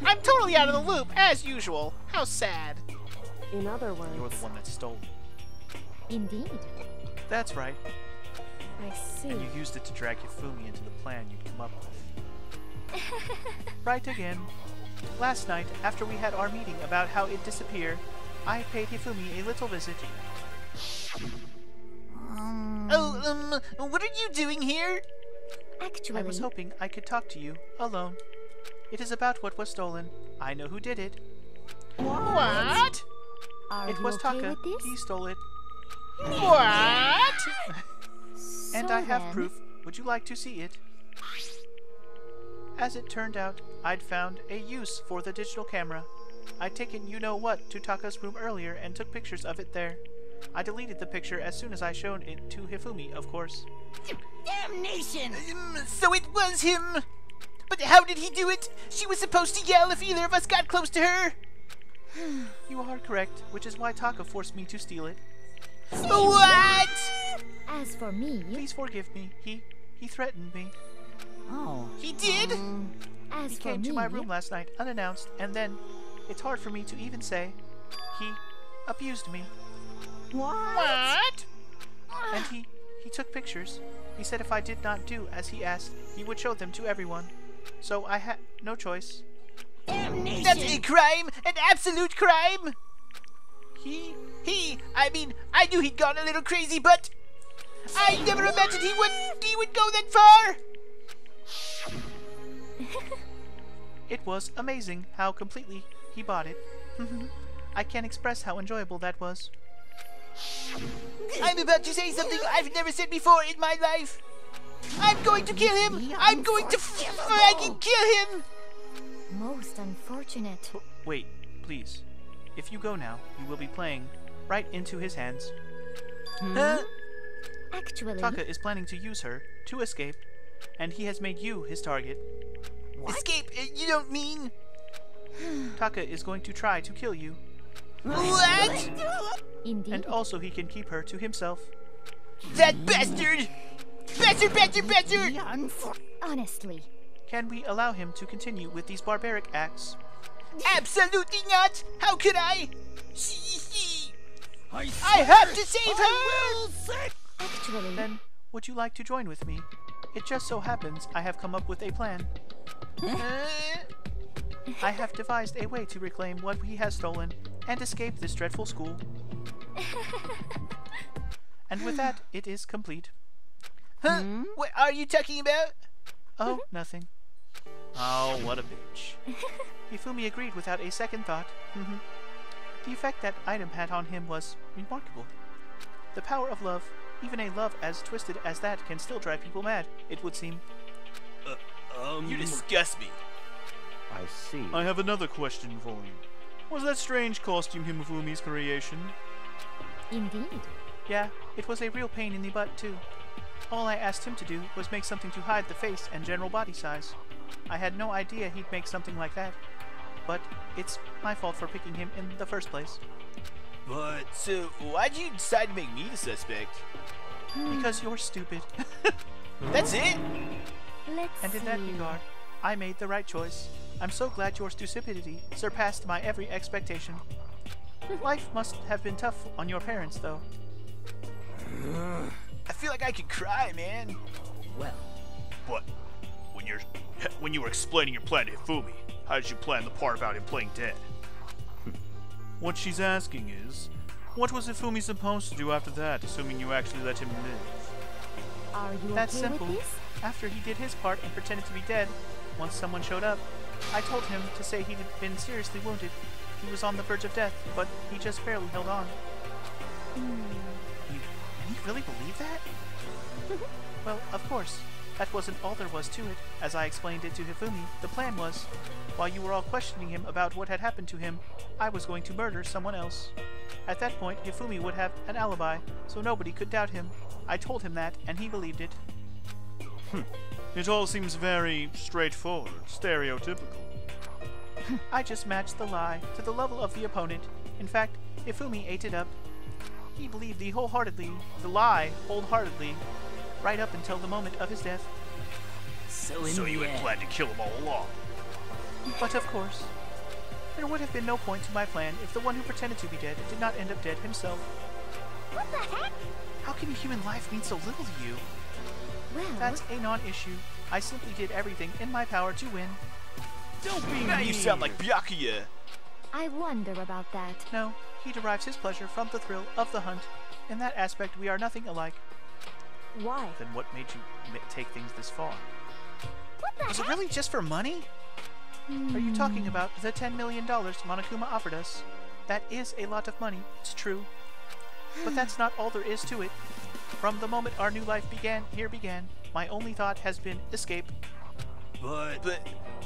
I'm totally out of the loop, as usual. How sad. In other words... You're the one that stole it. Indeed. That's right. I see. And you used it to drag Hifumi into the plan you'd come up with. Right again. Last night, after we had our meeting about how it disappeared, I paid Hifumi a little visit. What are you doing here? Actually... I was hoping I could talk to you, alone. It is about what was stolen. I know who did it. What? Are It you was okay Taka. with this? He stole it. What? And So I have then- proof. Would you like to see it? As it turned out, I'd found a use for the digital camera. I'd taken you-know-what to Taka's room earlier and took pictures of it there. I deleted the picture as soon as I showed it to Hifumi, of course. Damnation! So it was him! But how did he do it? She was supposed to yell if either of us got close to her! You are correct, which is why Taka forced me to steal it. What? As for me... Please forgive me. He threatened me. Oh. He did? As He for came me... to my room last night, unannounced, and then, it's hard for me to even say, he abused me. What? And he took pictures. He said if I did not do as he asked, he would show them to everyone. So I had no choice. Damnation! That's a crime! An absolute crime! I knew he'd gone a little crazy, but I never imagined he would go that far! It was amazing how completely he bought it. I can't express how enjoyable that was. I'm about to say something I've never said before in my life. I'm going to kill him! I'm going to fucking kill him! Most unfortunate. Wait, please. If you go now, you will be playing right into his hands. Actually... Taka is planning to use her to escape, and he has made you his target. What? Escape? You don't mean... Taka is going to try to kill you. What? Indeed. And also he can keep her to himself. That bastard! Bastard! Honestly. Can we allow him to continue with these barbaric acts? Absolutely not! How could I? I have to save her! Actually... Then, would you like to join with me? It just so happens I have come up with a plan. I have devised a way to reclaim what he has stolen and escape this dreadful school. And with that, it is complete. What are you talking about? Oh, nothing. Oh, what a bitch. Hifumi agreed without a second thought. The effect that item had on him was remarkable. The power of love, even a love as twisted as that, can still drive people mad, it would seem. You disgust me. I see. I have another question for you. Was that strange costume Himefumi's creation? Indeed. Yeah, it was a real pain in the butt, too. All I asked him to do was make something to hide the face and general body size. I had no idea he'd make something like that. But it's my fault for picking him in the first place. But, so, why'd you decide to make me the suspect? Because you're stupid. That's it? Let's And in that see. regard, I made the right choice. I'm so glad your stupidity surpassed my every expectation. Life must have been tough on your parents, though. I feel like I could cry, man. Well, But when you were explaining your plan to Hifumi, how did you plan the part about him playing dead? What she's asking is, what was Hifumi supposed to do after that, assuming you actually let him live? Are you That's okay simple. with this? After he did his part and pretended to be dead, once someone showed up, I told him to say he'd been seriously wounded. He was on the verge of death, but he just barely held on. You really believe that? Well, of course. That wasn't all there was to it. As I explained it to Hifumi, the plan was, while you were all questioning him about what had happened to him, I was going to murder someone else. At that point, Hifumi would have an alibi, so nobody could doubt him. I told him that, and he believed it. It all seems very straightforward, stereotypical. I just matched the lie to the level of the opponent. In fact, Hifumi ate it up. He believed the lie wholeheartedly, right up until the moment of his death. so in So the you had end, planned to kill him all along. But of course, there would have been no point to my plan if the one who pretended to be dead did not end up dead himself. What the heck? How can human life mean so little to you? Well, That's a non-issue. I simply did everything in my power to win. Don't be Now you sound like Byakuya. I wonder about that. No, he derives his pleasure from the thrill of the hunt. In that aspect, we are nothing alike. Why? Then what made you take things this far? What the Was it heck? really just for money? Are you talking about the $10 million Monokuma offered us? That is a lot of money, it's true. But that's not all there is to it. From the moment our new life began, my only thought has been escape. But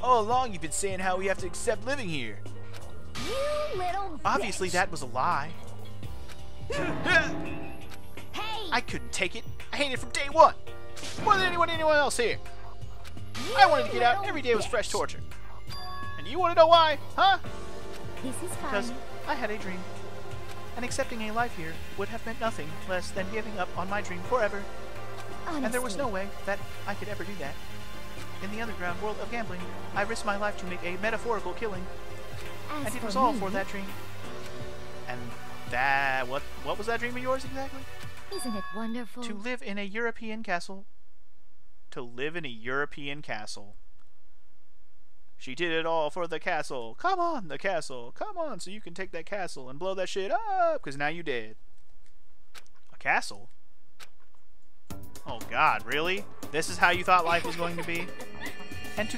all along you've been saying how we have to accept living here. You little Obviously bitch. that was a lie. Hey! I couldn't take it. I hated it from day one. More than anyone else here. I wanted to get out. Every day was fresh torture. And you want to know why? Huh? This is fine. Because I had a dream. And accepting a life here would have meant nothing less than giving up on my dream forever. And there was no way that I could ever do that. In the underground world of gambling, I risked my life to make a metaphorical killing. As And it for was all me, for that dream. And that... What was that dream of yours exactly? Isn't it wonderful? To live in a European castle. To live in a European castle. She did it all for the castle. Come on, the castle. Come on, so you can take that castle and blow that shit up, because now you dead. A castle? Oh god, really? This is how you thought life was going to be? And to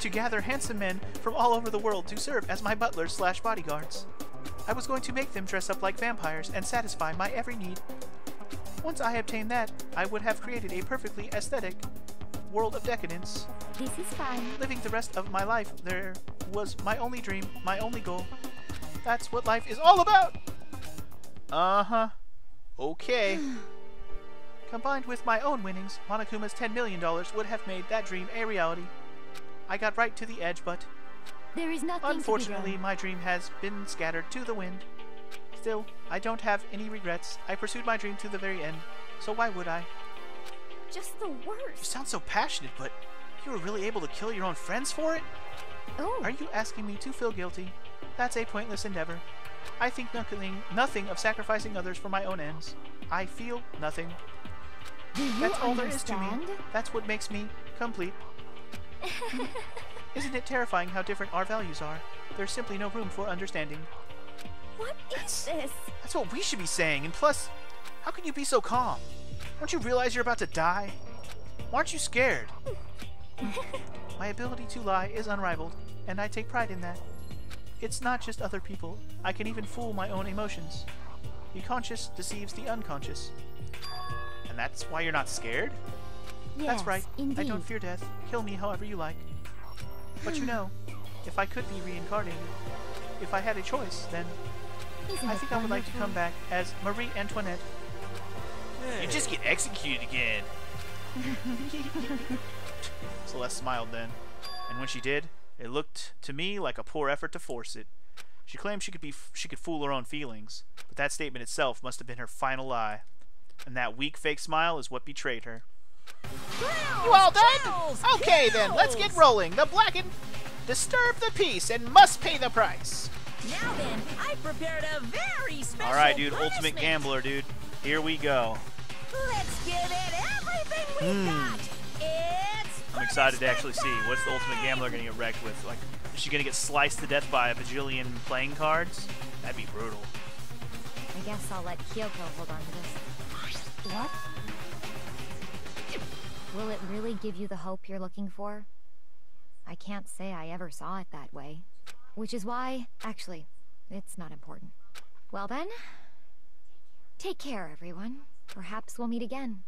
gather handsome men from all over the world to serve as my butlers / bodyguards. I was going to make them dress up like vampires and satisfy my every need. Once I obtained that, I would have created a perfectly aesthetic world of decadence. This is fine. Living the rest of my life there was my only dream, my only goal. That's what life is all about! Uh-huh. Okay. Combined with my own winnings, Monokuma's $10 million would have made that dream a reality. I got right to the edge, but There is nothing unfortunately, to be done. my dream has been scattered to the wind. Still, I don't have any regrets. I pursued my dream to the very end, so why would I? Just the You worst. sound so passionate, but you were really able to kill your own friends for it? Oh, Are you asking me to feel guilty? That's a pointless endeavor. I think nothing of sacrificing others for my own ends. I feel nothing. do you That's all there is to me. understand? That's what makes me complete. Isn't it terrifying how different our values are? There's simply no room for understanding. What is this? That's what we should be saying, and plus, how can you be so calm? Don't you realize you're about to die? Why aren't you scared? My ability to lie is unrivaled, and I take pride in that. It's not just other people. I can even fool my own emotions. The conscious deceives the unconscious. And that's why you're not scared? Yes, That's right. indeed. I don't fear death. Kill me however you like. But you know, if I could be reincarnated, if I had a choice, then Isn't I it think I would like to wonderful? come back as Marie Antoinette. You just get executed again. Celeste smiled then, and when she did, it looked to me like a poor effort to force it. She claimed she could fool her own feelings, but that statement itself must have been her final lie, and that weak fake smile is what betrayed her. You all done? Okay then, let's get rolling. The blackened disturb the peace and must pay the price. Now then, I prepared a very special All right, dude, ultimate punishment. gambler, dude. Here we go. Let's give it everything we've got. It's I'm excited to actually see what's the ultimate gambler gonna get wrecked with. Like, is she gonna get sliced to death by a bajillion playing cards? That'd be brutal. I guess I'll let Kyoko hold on to this. What? Will it really give you the hope you're looking for? I can't say I ever saw it that way. Which is why, actually, it's not important. Well then, take care, everyone. Perhaps we'll meet again.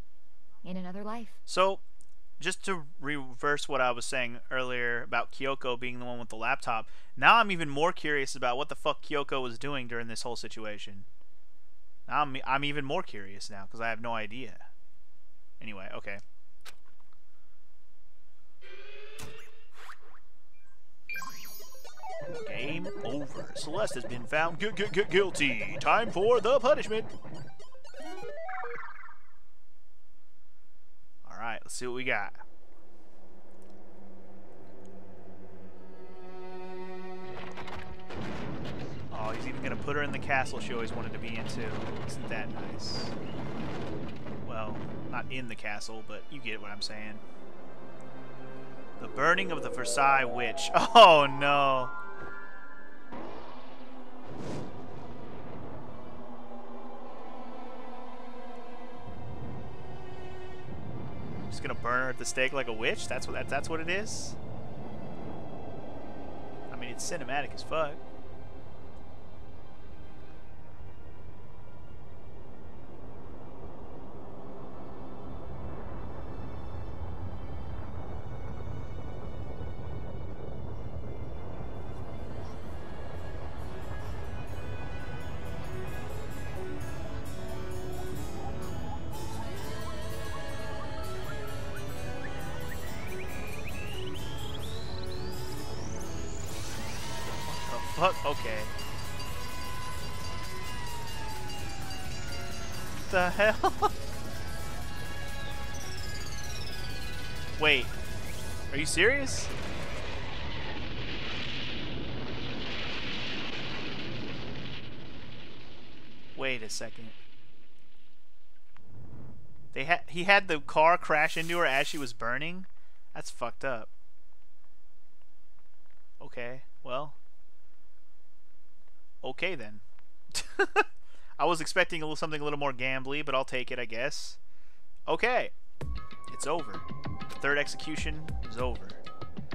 In another life. So, just to reverse what I was saying earlier about Kyoko being the one with the laptop, now I'm even more curious about what the fuck Kyoko was doing during this whole situation. Now I'm even more curious now, because I have no idea. Anyway, okay. Game over. Celeste has been found guilty. Time for the punishment. Alright, let's see what we got. Oh, he's even gonna put her in the castle she always wanted to be into. Isn't that nice? Well, not in the castle, but you get what I'm saying. The burning of the Versailles witch. Oh no. Just gonna burn her at the stake like a witch? That's what it is? I mean, it's cinematic as fuck. Fuck, okay. The hell? Wait. Are you serious? Wait a second. He had the car crash into her as she was burning? That's fucked up. Okay, well. Okay then. I was expecting something a little more gambly, but I'll take it, I guess. Okay. It's over. The third execution is over.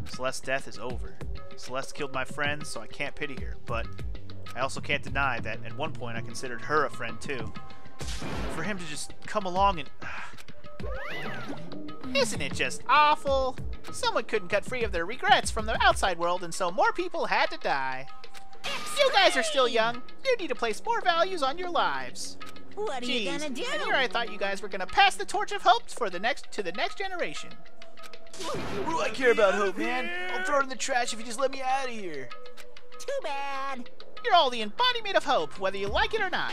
Celeste's death is over. Celeste killed my friend, so I can't pity her, but I also can't deny that at one point I considered her a friend too. For him to just come along and... Isn't it just awful? Someone couldn't cut free of their regrets from the outside world, and so more people had to die. You guys are still young. You need to place more values on your lives. What are you Jeez, gonna do? and here I thought you guys were gonna pass the torch of hope to the next generation. What do I care about hope, man? I'll throw it in the trash if you just let me out of here. Too bad. You're all the embodiment of hope, whether you like it or not.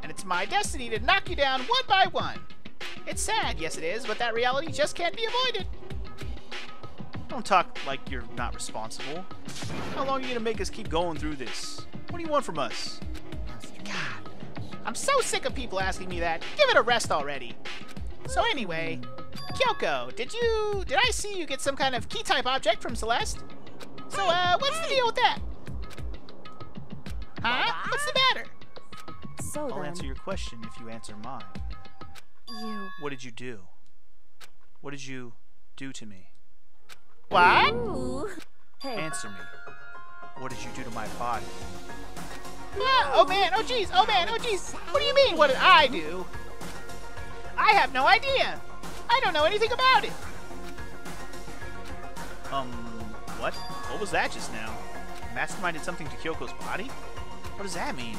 And it's my destiny to knock you down one by one. It's sad, yes it is, but that reality just can't be avoided. Don't talk like you're not responsible. How long are you gonna make us keep going through this? What do you want from us? God, I'm so sick of people asking me that. Give it a rest already. So anyway, Kyoko, did I see you get some kind of key-type object from Celeste? So, what's the deal with that? Huh? What's the matter? So I'll then, answer your question if you answer mine. you... What did you do? What did you do to me? What? Hey, Answer me. What did you do to my body? Yeah, oh man, oh jeez, oh man, oh jeez. What do you mean, what did I do? I have no idea. I don't know anything about it. What? What was that just now? Mastermind did something to Kyoko's body? What does that mean?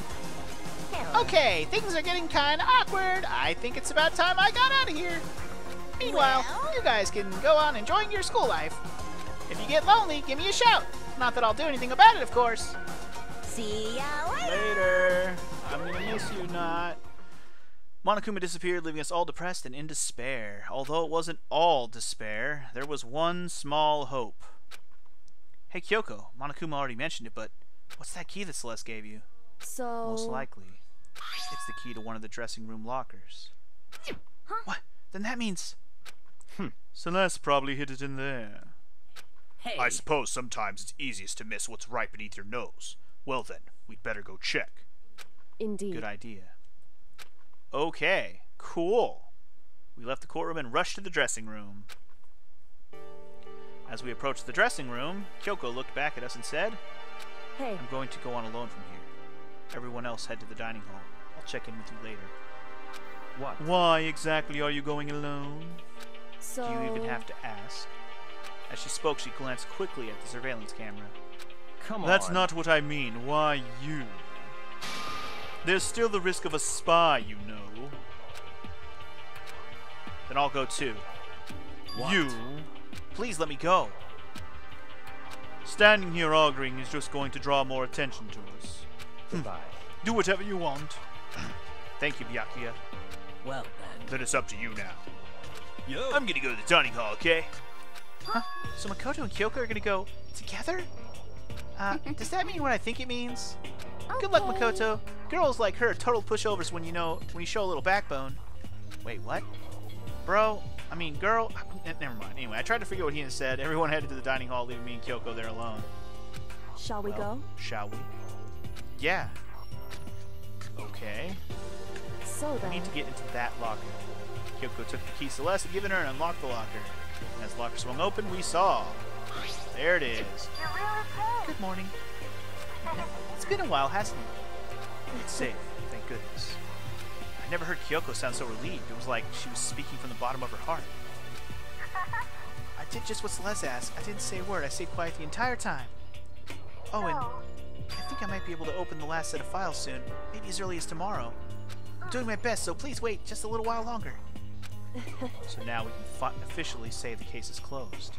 Okay, things are getting kinda awkward. I think it's about time I got out of here. Meanwhile, you guys can go on enjoying your school life. If you get lonely, give me a shout. Not that I'll do anything about it, of course. See ya later. Later. I'm gonna miss you, not. Monokuma disappeared, leaving us all depressed and in despair. Although it wasn't all despair, there was one small hope. Hey, Kyoko, Monokuma already mentioned it, but what's that key that Celeste gave you? So... Most likely, it's the key to one of the dressing room lockers. Huh? What? Then that means... Celeste probably hid it in there. Hey, I suppose sometimes it's easiest to miss what's right beneath your nose. Well then, we'd better go check. Indeed. Good idea. Okay, cool. We left the courtroom and rushed to the dressing room. As we approached the dressing room, Kyoko looked back at us and said, Hey, I'm going to go on alone from here. Everyone else head to the dining hall. I'll check in with you later. What? Why exactly are you going alone? so... Do you even have to ask? As she spoke, she glanced quickly at the surveillance camera. Come on. That's not what I mean. Why you? There's still the risk of a spy, you know. Then I'll go too. What? You? Please let me go. Standing here arguing is just going to draw more attention to us. Goodbye. Do whatever you want. Thank you, Byakuya. well then. Then it's up to you now. Yo. I'm gonna go to the dining hall, okay? Huh? So Makoto and Kyoko are gonna go together? Does that mean what I think it means? Good luck, Okay. Makoto. Girls like her are total pushovers when you show a little backbone. Wait, what? Bro, I mean, girl. Never mind. Anyway, I tried to figure out what he had said. Everyone headed to the dining hall, leaving me and Kyoko there alone. Shall we Well, go? Shall we? Yeah. Okay. So We then... need to get into that locker. Kyoko took the key Celeste had given her and unlocked the locker. As the locker swung open, we saw. There it is. You're really cool. Good morning. It's been a while, hasn't it? It's safe, thank goodness. I never heard Kyoko sound so relieved. It was like she was speaking from the bottom of her heart. I did just what Celeste asked. I didn't say a word. I stayed quiet the entire time. Oh, and I think I might be able to open the last set of files soon. Maybe as early as tomorrow. I'm doing my best, so please wait just a little while longer. So now we can officially say the case is closed.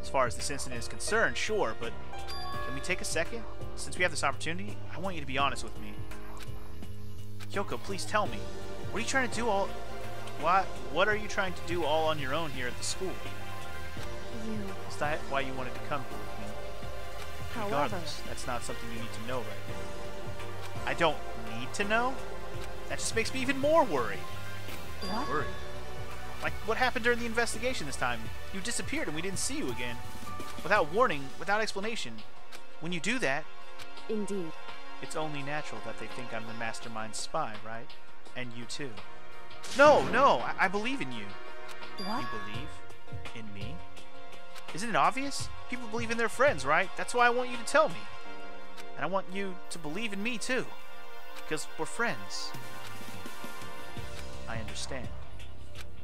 As far as this incident is concerned, sure, but can we take a second? Since we have this opportunity, I want you to be honest with me. Kyoko, please tell me. What are you trying to do all... What are you trying to do all on your own here at the school? You... Is that why you wanted to come here with me? However... Regardless, that's not something you need to know right now. I don't need to know? That just makes me even more worried. What? Worried? Like, what happened during the investigation this time? You disappeared and we didn't see you again. Without warning, without explanation. When you do that, Indeed. it's only natural that they think I'm the mastermind spy, right? And you too. No, I believe in you. What? You believe in me? Isn't it obvious? People believe in their friends, right? That's why I want you to tell me. And I want you to believe in me too. Because we're friends. I understand.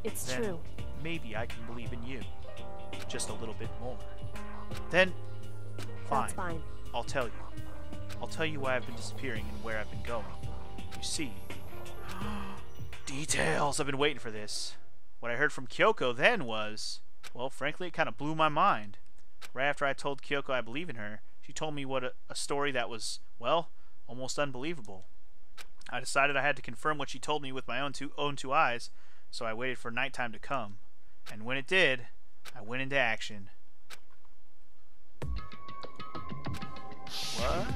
It's Then true. maybe I can believe in you. Just a little bit more. Then, fine. That's fine. I'll tell you. I'll tell you why I've been disappearing and where I've been going. You see... Details! I've been waiting for this. What I heard from Kyoko then was... Well, frankly, it kind of blew my mind. Right after I told Kyoko I believe in her, she told me what a story that was, well, almost unbelievable. I decided I had to confirm what she told me with my own two eyes, so I waited for nighttime to come. And when it did, I went into action. What?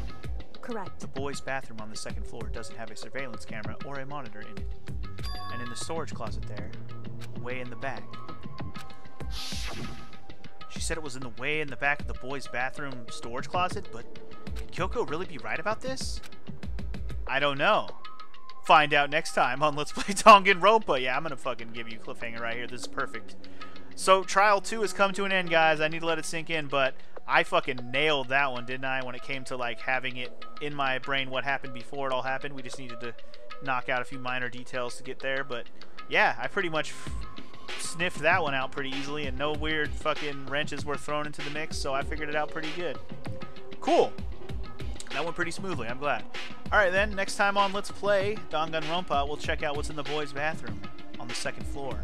Correct. The boys' bathroom on the second floor doesn't have a surveillance camera or a monitor in it. And in the storage closet there, way in the back. She said it was way in the back of the boys' bathroom storage closet, but could Kyoko really be right about this? I don't know. Find out next time on Let's Play Danganronpa. Yeah, I'm gonna fucking give you a cliffhanger right here. This is perfect. So, Trial 2 has come to an end, guys. I need to let it sink in, but I fucking nailed that one, didn't I? When it came to like having it in my brain what happened before it all happened. We just needed to knock out a few minor details to get there. But yeah, I pretty much sniffed that one out pretty easily, and no weird fucking wrenches were thrown into the mix, so I figured it out pretty good. Cool. That went pretty smoothly. I'm glad. Alright then, next time on Let's Play Danganronpa, we'll check out what's in the boys' bathroom on the 2nd floor.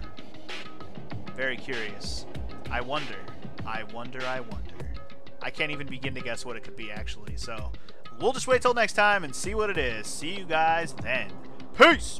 Very curious. I wonder. I wonder. I can't even begin to guess what it could be, actually. So, we'll just wait till next time and see what it is. See you guys then. Peace!